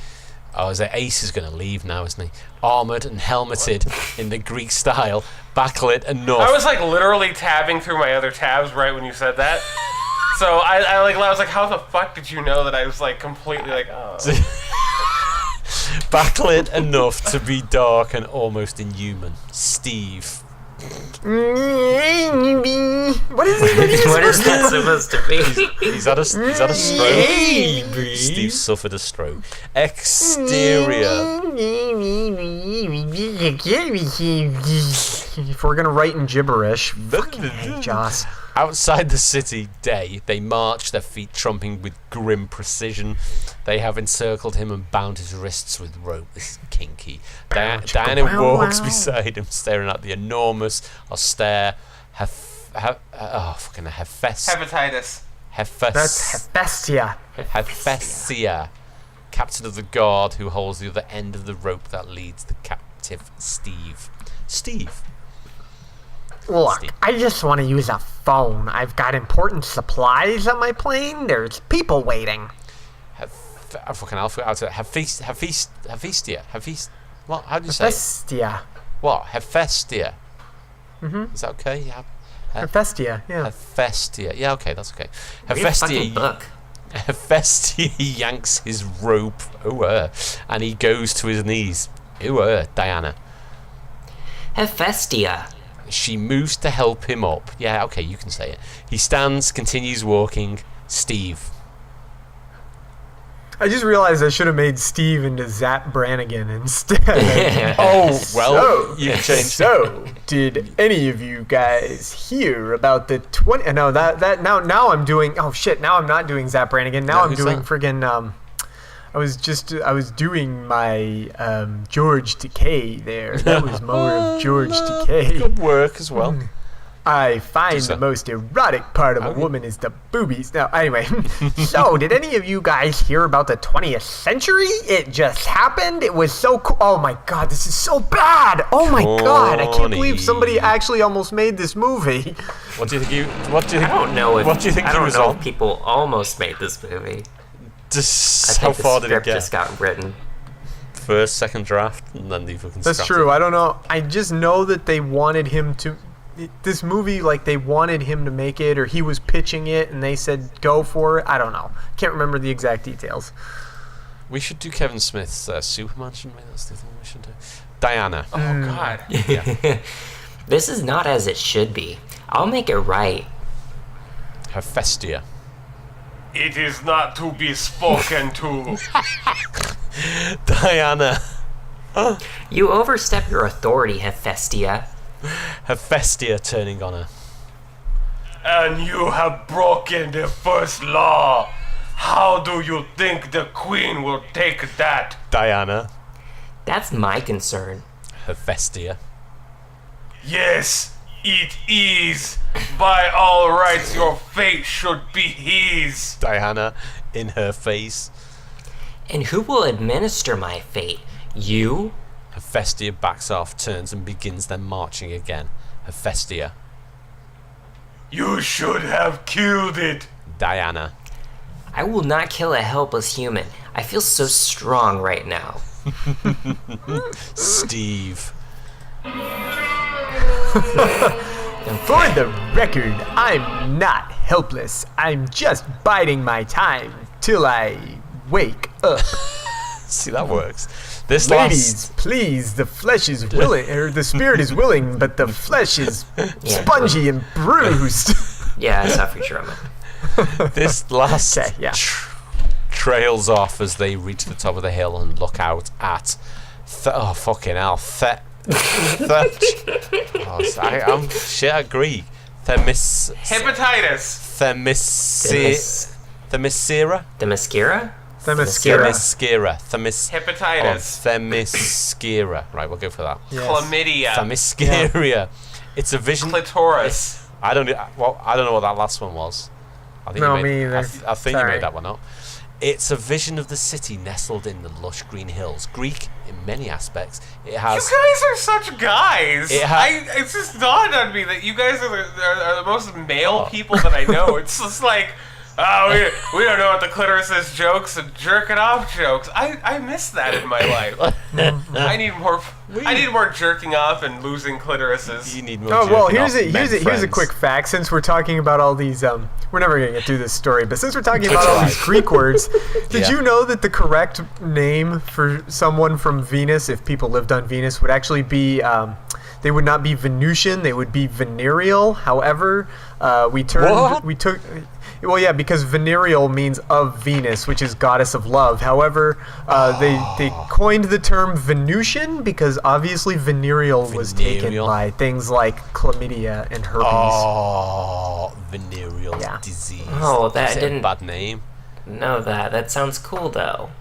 Oh, is that Ace is going to leave now, isn't he? Armoured and helmeted in the Greek style, backlit enough. I was like literally tabbing through my other tabs right when you said that. So I was like, how the fuck did you know that I was like completely like, oh. Backlit enough to be dark and almost inhuman. Steve. What is it? What is that supposed to be? He's had a stroke. Steve suffered a stroke. Exterior. If we're gonna write in gibberish, fucking hey, Joss. Outside the city, day, they march, their feet trumping with grim precision. They have encircled him and bound his wrists with rope. This is kinky. Diana walks beside him, staring at the enormous, austere Hepatitis. That's Hephaestia. Hephaestia, captain of the guard who holds the other end of the rope that leads the captive Steve. Steve. Look, I just want to use a phone. I've got important supplies on my plane. There's people waiting. Hephaestia. What? How do you say it? Hephaestia. What? Hephaestia. Is that okay? Yeah. Hephaestia, yeah. Hephaestia. Yeah, okay, that's okay. Read a fucking book. Hephaestia yanks his rope. And he goes to his knees. Diana. Hephaestia. She moves to help him up. Yeah, okay, you can say it. He stands, continues walking. Steve. I just realized I should have made Steve into Zap Brannigan instead. You changed. So, did any of you guys hear about the 20? No, now I'm doing. Oh shit! Now I'm not doing Zap Brannigan. Now I'm doing friggin'. I was doing my George Takei there. That was more of George Takei. Good work as well. I find the most erotic part of a woman is the boobies. Now, anyway, so did any of you guys hear about the 20th century? It just happened. It was so cool. Oh my god, this is so bad. Oh my god, I can't believe somebody actually almost made this movie. What do you think? I don't know if. What do you think? I don't know if people almost made this movie. How far did it script get? Just got written. First, second draft, and then they fucking. That's true. I don't know. I just know that they wanted him to. This movie, like they wanted him to make it, or he was pitching it, and they said go for it. I don't know. Can't remember the exact details. We should do Kevin Smith's Superman, shouldn't we? That's the thing we should do. Diana. Oh god. Yeah. This is not as it should be. I'll make it right. Hephaestia. It is not to be spoken to. Diana. You overstep your authority, Hephaestia. Hephaestia turning on her. And you have broken the first law. How do you think the queen will take that? Diana. That's my concern. Hephaestia. Yes, it is. By all rights, your fate should be his. Diana in her face. And who will administer my fate? You? Hephaestia backs off, turns and begins then marching again. Hephaestia. You should have killed it. Diana. I will not kill a helpless human. I feel so strong right now. Steve. For the record, I'm not helpless. I'm just biding my time till I wake up. See, that works. This Ladies, please, the flesh is willing, or the spirit is willing, but the flesh is spongy and bruised. Yeah, I saw Futurama. This last Okay, yeah. trails off as they reach the top of the hill and look out at oh fucking hell, I'm shit at Greek. Hepatitis. Themyscira. Themyscira? Themyscira. Hepatitis. Themyscira. Right, we'll go for that. Yes. Chlamydia. Themyscira. It's a vision. Clitoris. I don't know what that last one was. I think No, you made, me either. I think you Sorry. made that one up. It's a vision of the city nestled in the lush green hills. Greek in many aspects. It has. You guys are such guys. It it's just dawned on me that you guys are the most male people that I know. It's just like, we don't know what the clitoris is jokes and jerking off jokes. I miss that in my life. I need more jerking off and losing clitorises. You need more. Oh well, jerking here's off a men quick friends. fact. Since we're talking about all these, we're never gonna get through this story, but since we're talking about all these Greek words, did you know that the correct name for someone from Venus, if people lived on Venus, would actually be they would not be Venusian, they would be venereal. However, well, yeah, because venereal means of Venus, which is goddess of love. However, they coined the term Venusian because obviously venereal was taken by things like chlamydia and herpes. Oh, venereal disease. Oh, that Is it didn't- a bad name. No, that sounds cool though.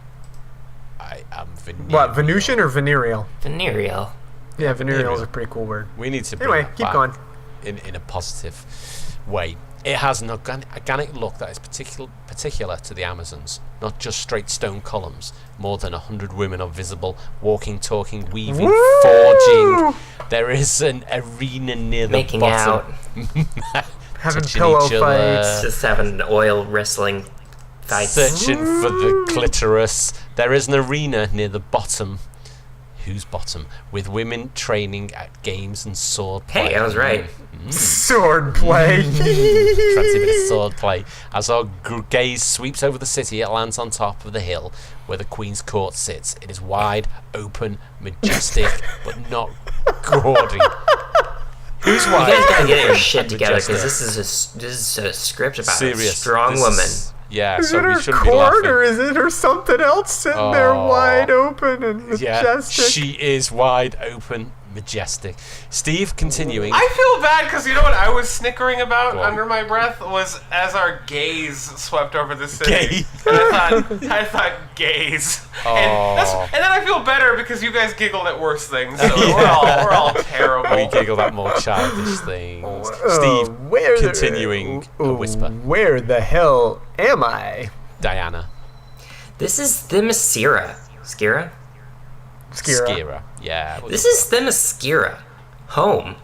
I am venereal. What, Venusian or venereal? Venereal. Yeah, venereal is a pretty cool word. We need to bring Anyway, that keep back going. in a positive way. It has an organic look that is particular to the Amazons, not just straight stone columns. More than 100 women are visible, walking, talking, weaving, forging. There is an arena near the Making bottom. out. Having Touching pillow each other. fights. Just having oil wrestling fights. Searching for the clitoris. There is an arena near the bottom. Whose bottom? With women training at games and sword play. Hey, I was right. Sword play. Fancy a bit of sword play. As our gaze sweeps over the city, it lands on top of the hill where the Queen's Court sits. It is wide, open, majestic, but not gaudy. Who's You wide? guys gotta get your shit together Majestic. because this is a script about Serious. a strong This woman. is- Yeah, Is so it we her shouldn't be court laughing. or is it her something else sitting there Oh. wide open and Yeah, majestic? she is wide open, majestic. Steve, continuing. I feel bad because you know what I was snickering about Go on. under my breath was as our gaze swept over the city. Gay. And I thought gaze. Oh. And then I feel better because you guys giggled at worse things. So we're all terrible. We giggle at more childish things. Oh, Steve, continuing a whisper. Where the hell am I? Diana. This is Themyscira. Skira? Skira. Yeah. This is Themyscira. Home.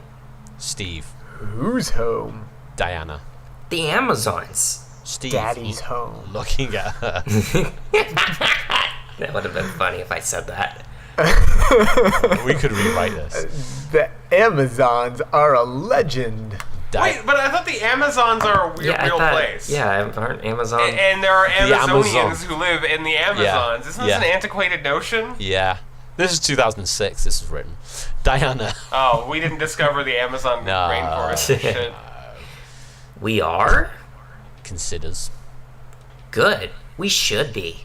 Steve. Who's home? Diana. The Amazons. Steve. Daddy's home. Looking at her. That would have been funny if I said that. We could rewrite this. The Amazons are a legend. Wait, but I thought the Amazons are a real place. Yeah, aren't Amazon? And there are Amazonians Amazon. who live in the Amazons. Isn't this Yeah. an antiquated notion? Yeah. This is 2006. This is written. Diana. Oh, we didn't discover the Amazon No. rainforest. Shit. We are? Considers. Good. We should be.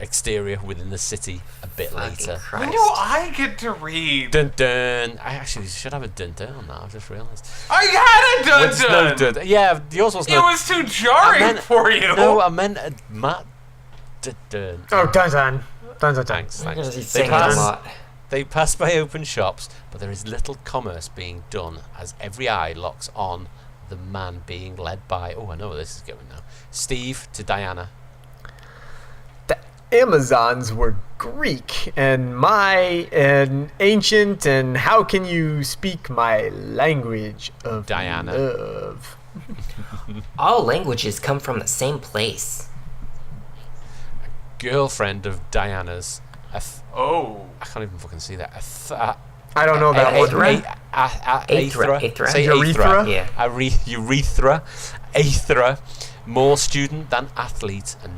Exterior within the city a bit Fucking later. Christ. When do I get to read? Dun dun. I actually should have a dun dun on that. I've just realised. I had a dun What's no dun. dun? Yeah, yours was It no. was too jarring for you. No, I meant a Matt. Dun dun. Oh, dun dun. Dun dun dun. Thanks. I'm gonna Thanks. be They singing a pass, lot. they pass by open shops, but there is little commerce being done as every eye locks on the man being led by. Oh, I know where this is going now. Steve to Diana. The Amazons were Greek and ancient, and how can you speak my language of Diana. love? All languages come from the same place. Girlfriend of Diana's I can't even fucking see that. I don't know that one. Aethra. Say Urethra? Yeah. Urethra. Aethra. More student than athlete. And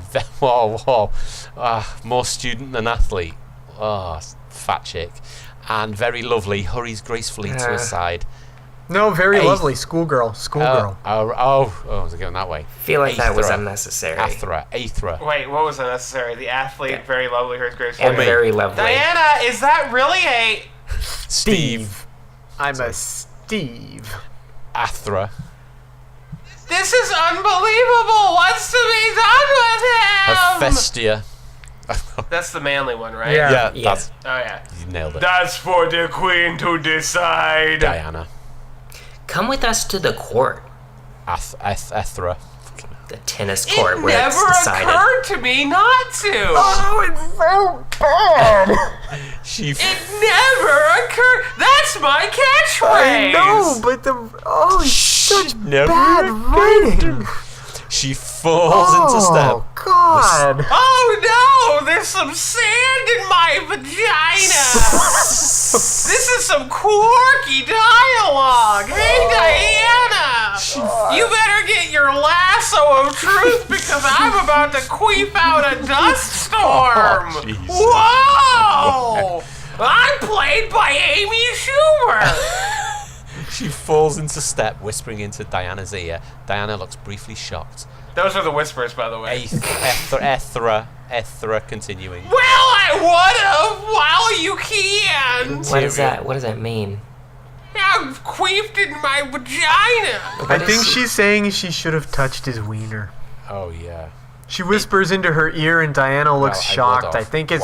more student than athlete. Oh, fat chick. And very lovely. Hurries gracefully to her side. No, very lovely. Schoolgirl. Was it going that way? I feel like that was unnecessary. Aethra. Wait, what was unnecessary? The athlete, very lovely, hers gracefully. And very lovely. Diana, is that really a... Steve. I'm a Steve. Aethra. This is unbelievable! What's to be done with him? Hephaestia. That's the manly one, right? Yeah. That's... Oh, yeah. You nailed it. That's for the queen to decide. Diana. Come with us to the court. Aethra. The tennis court It where it's never decided. occurred to me not to. Oh, it's so bad. It never occurred. That's my catchphrase. I know, but it's such never bad writing. She falls into step. Oh, God. Oh no! There's some sand in my vagina. This is some quirky dialogue. Hey Diana, you better get your lasso of truth because I'm about to queef out a dust storm. Oh, Jesus. Whoa! I'm played by Amy Schumer. She falls into step, whispering into Diana's ear. Diana looks briefly shocked. Those are the whispers, by the way. Aethra continuing. Well, I would've while you can. What does that mean? I've queefed in my vagina. I think she's saying she should have touched his wiener. Oh yeah. She whispers into her ear, and Diana looks shocked. I think it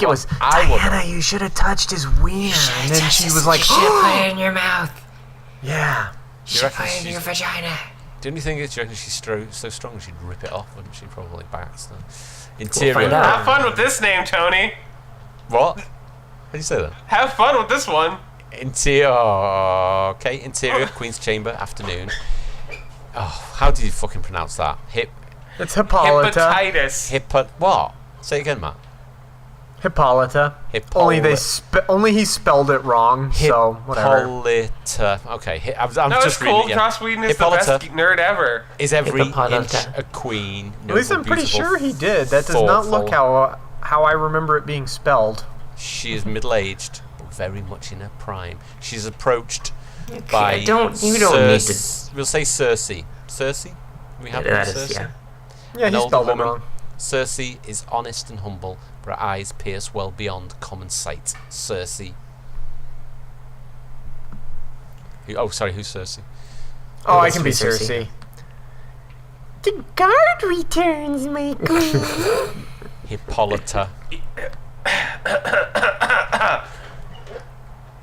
was Diana. You should have touched his wiener, and then she was like, "You should put it in your mouth. Yeah. You should put it in your vagina." The only thing is, do you reckon she's so strong she'd rip it off, wouldn't she? Probably by accident. We'll Interior. find out. Have fun with this name, Tony. What? How do you say that? Have fun with this one. Interior. Queen's Chamber. Afternoon. Oh, how do you fucking pronounce that? It's Hippolyta. Hepatitis. What? Say it again, Matt. Hippolyta. Only he spelled it wrong, so whatever. Hippolyta. Okay, I'm No, just it's cool. reading it. Joss Whedon is Hippolyta the best nerd ever. Is every Hippolyta. inch a queen? At least I'm pretty sure he did. That does not look how I remember it being spelled. She is middle-aged, but very much in her prime. She's approached by You don't need to. We'll say Cersei. Cersei? We have That Cersei? is, yeah. Yeah, An he older spelled it woman. wrong. Cersei is honest and humble, but her eyes pierce well beyond common sight. Cersei. Who's Cersei? Oh, I Let's can be be Cersei. Cersei. The guard returns, my queen. Hippolyta.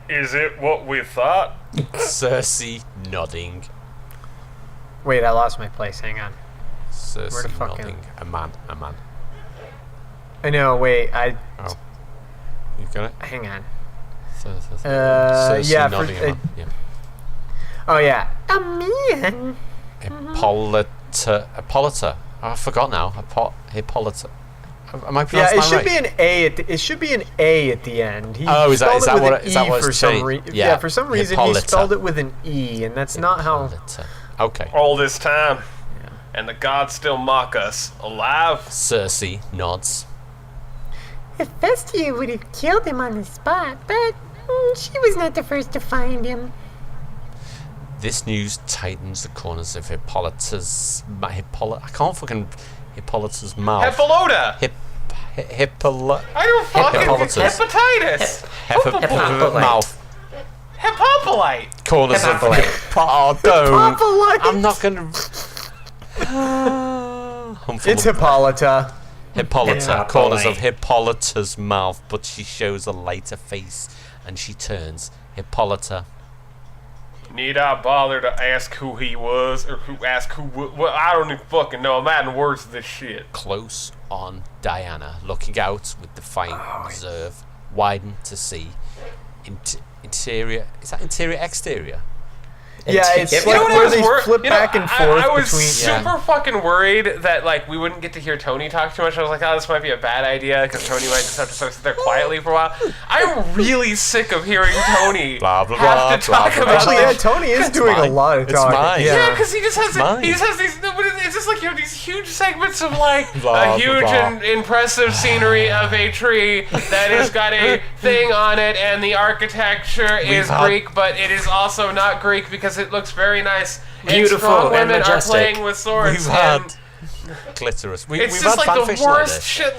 Is it what we thought? Cersei nodding. Wait, I lost my place. Hang on. Where the Cersei fuck nodding. A man. I know. Wait, Oh. You got it? hang on. Cersei yeah, nodding. A man. Yeah. Oh yeah. A man. Hippolyta. Oh, I forgot now. Hippolyta. Am I Yeah, pronouncing it that should right? be an A. It should be an A at the end. He Oh, is that spelled it what with it- an is that E what for it's some saying? reason? Yeah. Yeah, for some reason he Hippolyta. spelled it with an E, and that's not how. Hippolyta. Okay. All this time. And the gods still mock us. Alive? Cersei nods. Hephaestia would have killed him on the spot, but she was not the first to find him. This news tightens the corners of Hippolyta's I Hippolyta's mouth. Hippolyta! Hippolyta. I don't fucking... Hippolytus. Hepatitis! Mouth. Hippolyte! Corners of Hippolyte. don't. Hippolyte. I'm not gonna. It's Hippolyta. Hippolyta. Corners of Hippolyta's mouth, but she shows a lighter face, and she turns. Hippolyta. Need I bother to ask who he was, or who asked who? Well, I don't even fucking know. I'm adding words to this shit. Close on Diana, looking out with defiant reserve, widened to see. Interior. Is that interior? Exterior. it's You like know where they flip back and forth I was between. super fucking worried that like we wouldn't get to hear Tony talk too much. I was like, oh, this might be a bad idea because Tony might just have to sit there quietly for a while. I'm really sick of hearing Tony Blah, blah, have to blah, talk blah, about Actually, this. Tony is doing a lot of It's talking. mine. Yeah, because he just has mine. these. No, but it's just like you have these huge segments of like Blah, a huge blah. and impressive scenery of a tree that has got a thing on it, and the architecture is had- Greek, but it is also not Greek because it looks very nice. Beautiful and strong and women are majestic. playing with swords. We've had and clitoris. it's We've just had like fanfiction the worst like this, shit.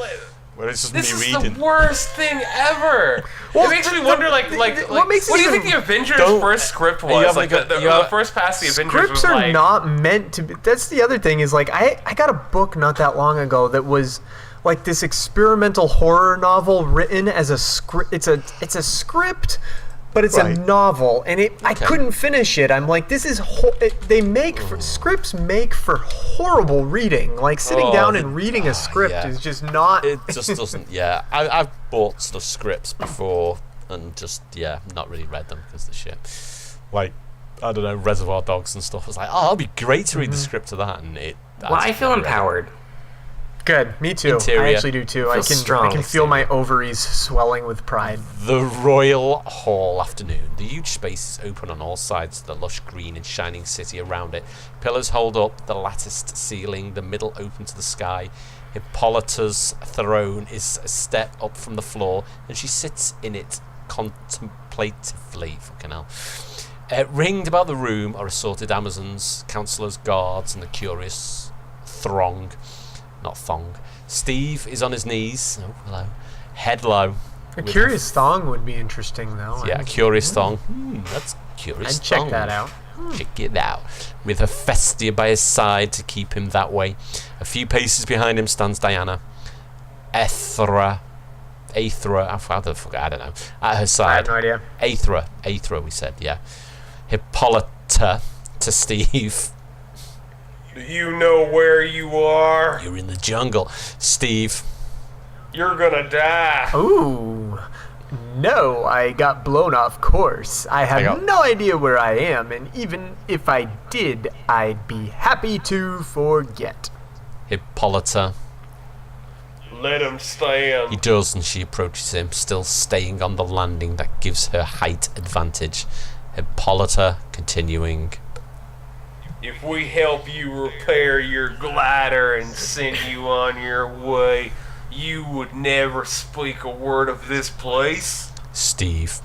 where it's just This me is reading. the worst thing ever. Well, it makes me wonder, what makes it what do you even- think the Avengers' Don't- first script you was? have Like like a- the you have- first pass the Avengers Scripts was are like, not meant to be. That's the other thing is like I got a book not that long ago that was like this experimental horror novel written as a script. It's a script, but it's Right. a novel, and I couldn't finish it. I'm like, this is they make scripts make for horrible reading. Like sitting down and reading a script yeah. is just not. It just doesn't. Yeah, I've bought sort of scripts before and just not really read them because the shit. Like I don't know, Reservoir Dogs and stuff. I was like, oh, it'll be great to read the script of that, and it. Well, I feel empowered. Good, me too. Interior. I actually do too. I strong can feel my ovaries swelling with pride. The Royal Hall afternoon. The huge space is open on all sides to the lush green and shining city around it. Pillars hold up the latticed ceiling, the middle open to the sky. Hippolyta's throne is a step up from the floor, and she sits in it contemplatively. Fucking hell. Ringed about the room are assorted Amazons, councillors, guards, and the curious throng. Not thong. Steve is on his knees. Oh, hello. Head low. A with curious thong would be interesting, though. Yeah, a curious thong. That's curious. I'd check thong. that out. Check it out. With Hephaestus by his side to keep him that way. A few paces behind him stands Diana. Aethra, how the fuck, I don't know. At her side. I have no idea. Aethra, we said, yeah. Hippolyta to Steve. do you know where you are? You're in the jungle. Steve. You're gonna die. Ooh. No, I got blown off course. I have no idea where I am, and even if I did, I'd be happy to forget. Hippolyta. Let him stand. He does, and she approaches him, still staying on the landing that gives her height advantage. Hippolyta continuing. If we help you repair your glider and send you on your way, you would never speak a word of this place. Steve.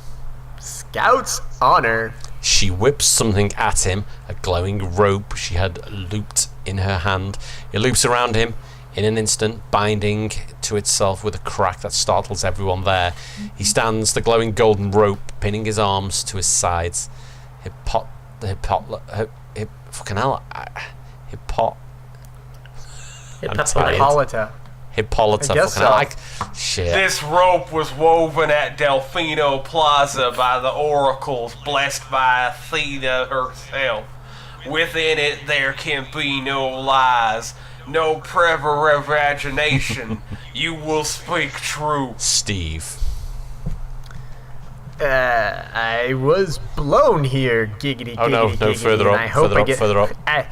Scout's honor. She whips something at him, a glowing rope she had looped in her hand. It loops around him in an instant, binding to itself with a crack that startles everyone there. He stands, the glowing golden rope pinning his arms to his sides. Fucking hell. Hippolyta. Hippolyta. I guess Fucking so. hell. Shit. This rope was woven at Delfino Plaza by the oracles blessed by Athena herself. Within it there can be no lies, no prevarication. You will speak true. Steve. I was blown here, giggity, Oh, no, giggity, no, giggity, further and up, I hope further I up, get, further up,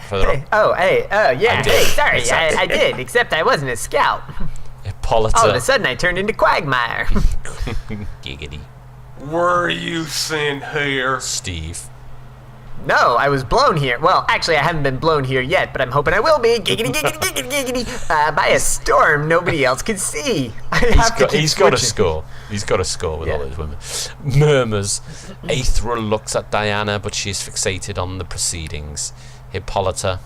further up. Yeah, I did. sorry, Except- I did, except I wasn't a scout. Hippolyta. All of a sudden, I turned into Quagmire. Giggity. Were you sent here? Steve. No, I was blown here. Well, actually, I haven't been blown here yet, but I'm hoping I will be. Giggity, giggity, giggity, giggity. By a storm nobody else can see. He's got a score. He's got a score with all those women. Murmurs. Aethra looks at Diana, but she is fixated on the proceedings. Hippolyta.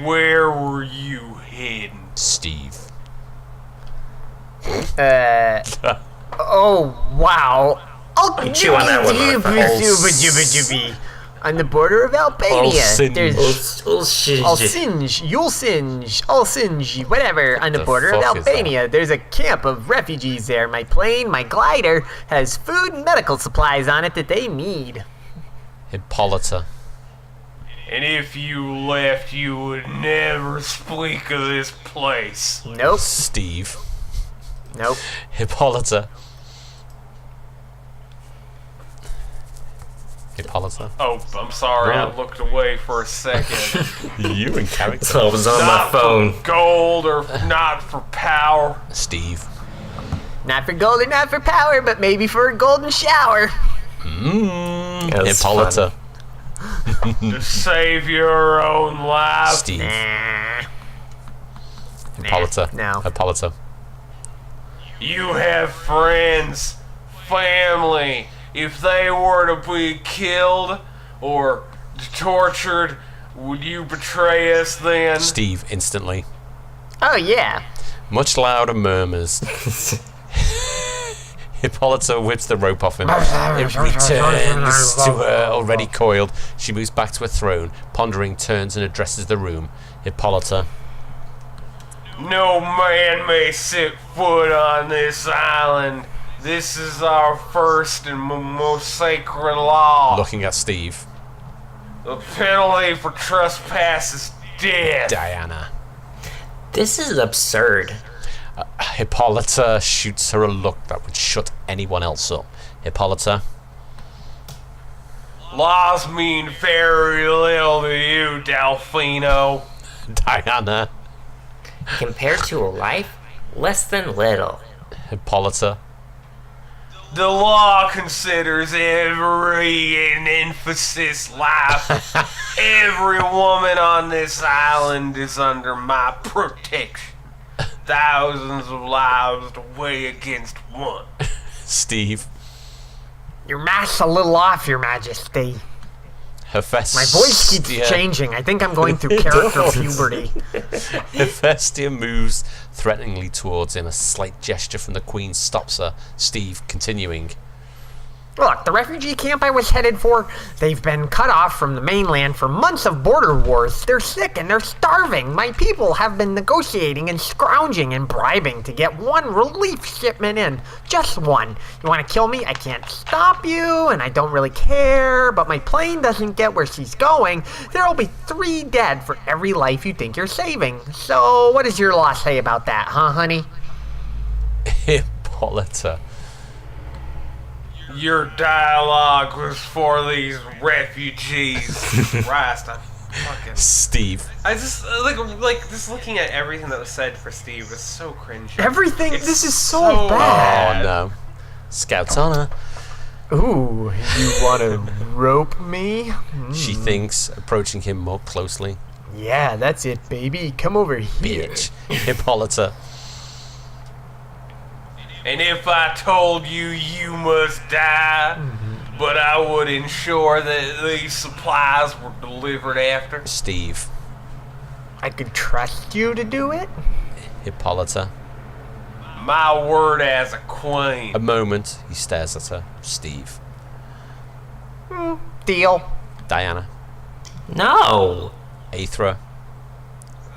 Where were you hidden? Steve. Oh, wow. Oh, chew on that one, on the border of Albania. singe. There's I'll Singe. you'll singe, whatever. On the border of fuck is Albania, there's a camp of refugees there. My plane, my glider, has food and medical supplies on it that they need. Hippolyta. And if you left, you would never speak of this place. Nope, Steve. Hippolyta. Oh, I'm sorry. No. I looked away for a second. You in character. So I was on my Not phone. for gold or not for power. Steve. Not for gold or not for power, but maybe for a golden shower. That's Hippolyta. To save your own life. Steve. Nah. Hippolyta. No. Hippolyta. You have friends, family. If they were to be killed or tortured, would you betray us then? Steve instantly. Oh, yeah. Much louder murmurs. Hippolyta whips the rope off him. It returns to her, already coiled. She moves back to her throne, pondering, turns and addresses the room. Hippolyta. No man may set foot on this island. This is our first and most sacred law. Looking at Steve. The penalty for trespass is death. Diana. This is absurd. Hippolyta shoots her a look that would shut anyone else up. Hippolyta. Laws mean very little to you, Delfino. Diana. Compared to a life, less than little. Hippolyta. The law considers every emphasis life. Every woman on this island is under my protection. Thousands of lives to weigh against one. Steve. Your math's a little off, Your Majesty. Hephaestus. My voice keeps changing. I think I'm going through character puberty. Hephaestus moves threateningly towards him. A slight gesture from the Queen stops her. Steve, continuing. Look, the refugee camp I was headed for, they've been cut off from the mainland for months of border wars. They're sick and they're starving. My people have been negotiating and scrounging and bribing to get one relief shipment in. Just one. You want to kill me? I can't stop you, and I don't really care, but my plane doesn't get where she's going. There'll be 3 dead for every life you think you're saving. So, what does your law say about that, huh, honey? Hippolyta. Your dialogue was for these refugees. Christ, I fucking... Steve. I just, like, just looking at everything that was said for Steve was so cringy. Everything? It's This is so Oh bad. no. Scout's honor. Ooh, you want to rope me? She thinks, approaching him more closely. Yeah, that's it, baby. Come over here. Bitch. Hippolyta. And if I told you, you must die, but I would ensure that these supplies were delivered after. Steve. I could trust you to do it? Hippolyta. My word as a queen. A moment, he stares at her. Steve. Deal. Diana. No. Aethra.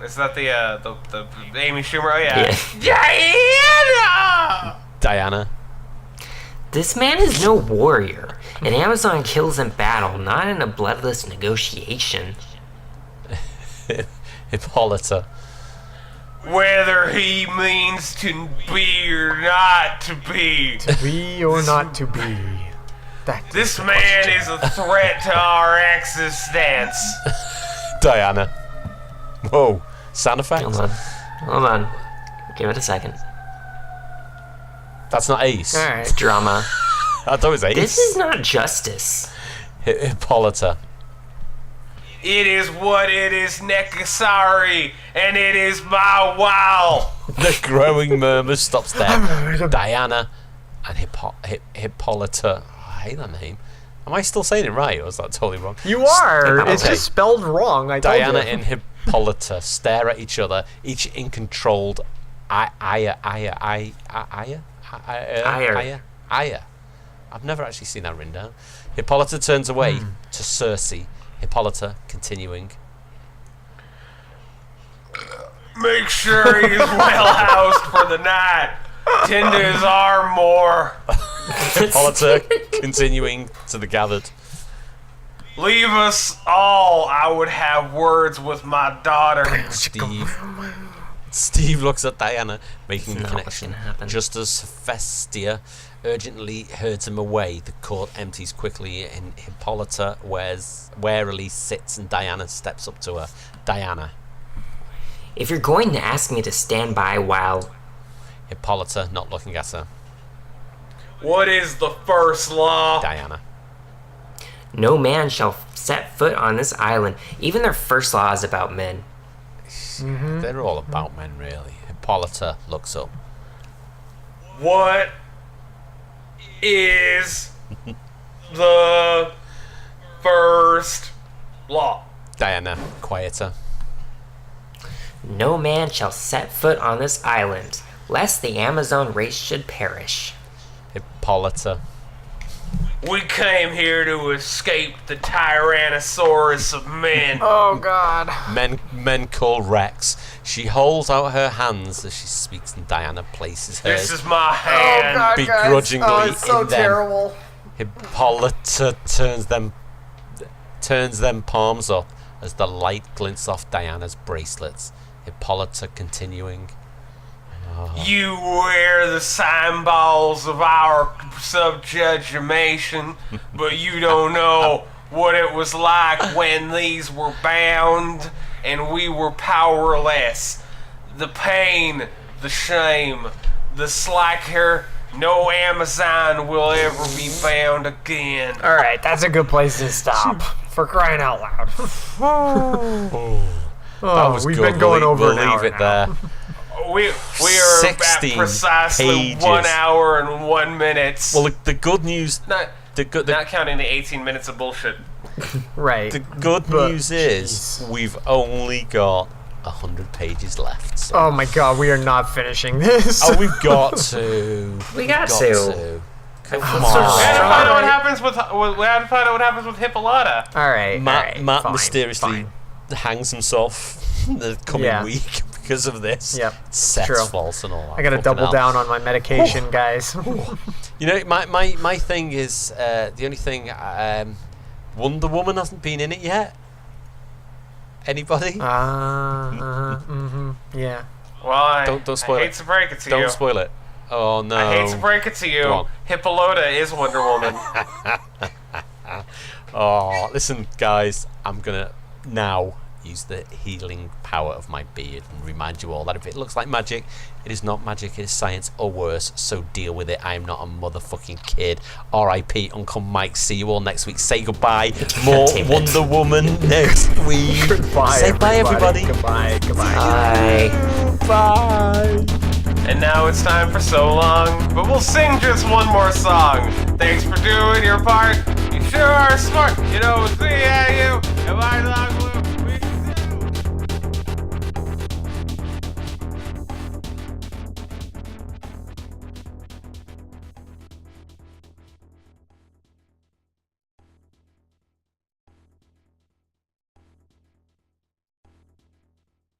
Is that the Amy Schumer? Oh, yeah. Yeah. Diana! Diana. This man is no warrior. An Amazon kills in battle, not in a bloodless negotiation. Hippolyta. Whether he means to be or not to be. To be or not to be. This man is a threat to our existence. Diana. Whoa. Sound effects? Hold on. Give it a second. That's not Ace. Alright. Drama. I thought it was Ace. This is not justice. Hippolyta. It is what it is necessary, and it is my will. The growing murmur stops there. Diana and Hippolyta. I hate that name. Am I still saying it right, or is that totally wrong? You are. Okay. It's just spelled wrong. I told Diana you. and Hippolyta stare at each other, each in controlled ire. I've never actually seen that written down. Hippolyta turns away to Circe. Hippolyta continuing. Make sure he's well housed for the night. Tend to his arm more. Hippolyta continuing to the gathered. Leave us all. I would have words with my daughter. Steve. Steve looks at Diana, making the Not what's connection. gonna happen. Just as Hephaestia urgently herds him away, the court empties quickly and Hippolyta warily sits and Diana steps up to her. Diana. If you're going to ask me to stand by while... Hippolyta, not looking at her. What is the first law? Diana. No man shall set foot on this island. Even their first law is about men. They're all about men, really. Hippolyta looks up. What is the first law? Diana, quieter. No man shall set foot on this island, lest the Amazon race should perish. Hippolyta. We came here to escape the Tyrannosaurus of men. Oh God. Men call Rex. She holds out her hands as she speaks, and Diana places hers This is my hand. God, begrudgingly guys. Oh, it's so in them. terrible. Hippolyta turns them palms up as the light glints off Diana's bracelets. Hippolyta continuing. You wear the symbols of our subjugation, but you don't know what it was like when these were bound and we were powerless. The pain, the shame, the slacker. No Amazon will ever be bound again. All right, that's a good place to stop. For crying out loud. That was we've good. been going over we'll an hour leave it now. there. We are at 16 precisely pages. 1 hour and 1 minute. Well, the good news. not The counting the 18 minutes of bullshit. Right. The good news is we've only got 100 pages left. So. Oh my God, we are not finishing this. Oh, we've got to. We got to. Come We had to find out Alright. what happens with. We had to find out what happens with Hippolyta. All right. Matt fine, mysteriously fine. hangs himself the coming week because of this. Yep, Seth's true. false and all that. I gotta Fucking double hell. down on my medication, guys. You know, my thing is the only thing. Wonder Woman hasn't been in it yet. Anybody? Yeah. Well, Don't spoil I it. hate to break it to Don't you. spoil it. Oh no. I hate to break it to Go you. on. Hippolyta is Wonder Woman. Oh, listen, guys. I'm gonna now use the healing power of my beard and remind you all that if it looks like magic, it is not magic, it is science or worse, so deal with it. I am not a motherfucking kid. R.I.P. Uncle Mike. See you all next week. Say goodbye. More Wonder Woman next week. Goodbye. Say bye, everybody. Goodbye. Bye. Bye. And now it's time for So Long, but we'll sing just one more song. Thanks for doing your part. You sure are smart. You know, see how you. Am I not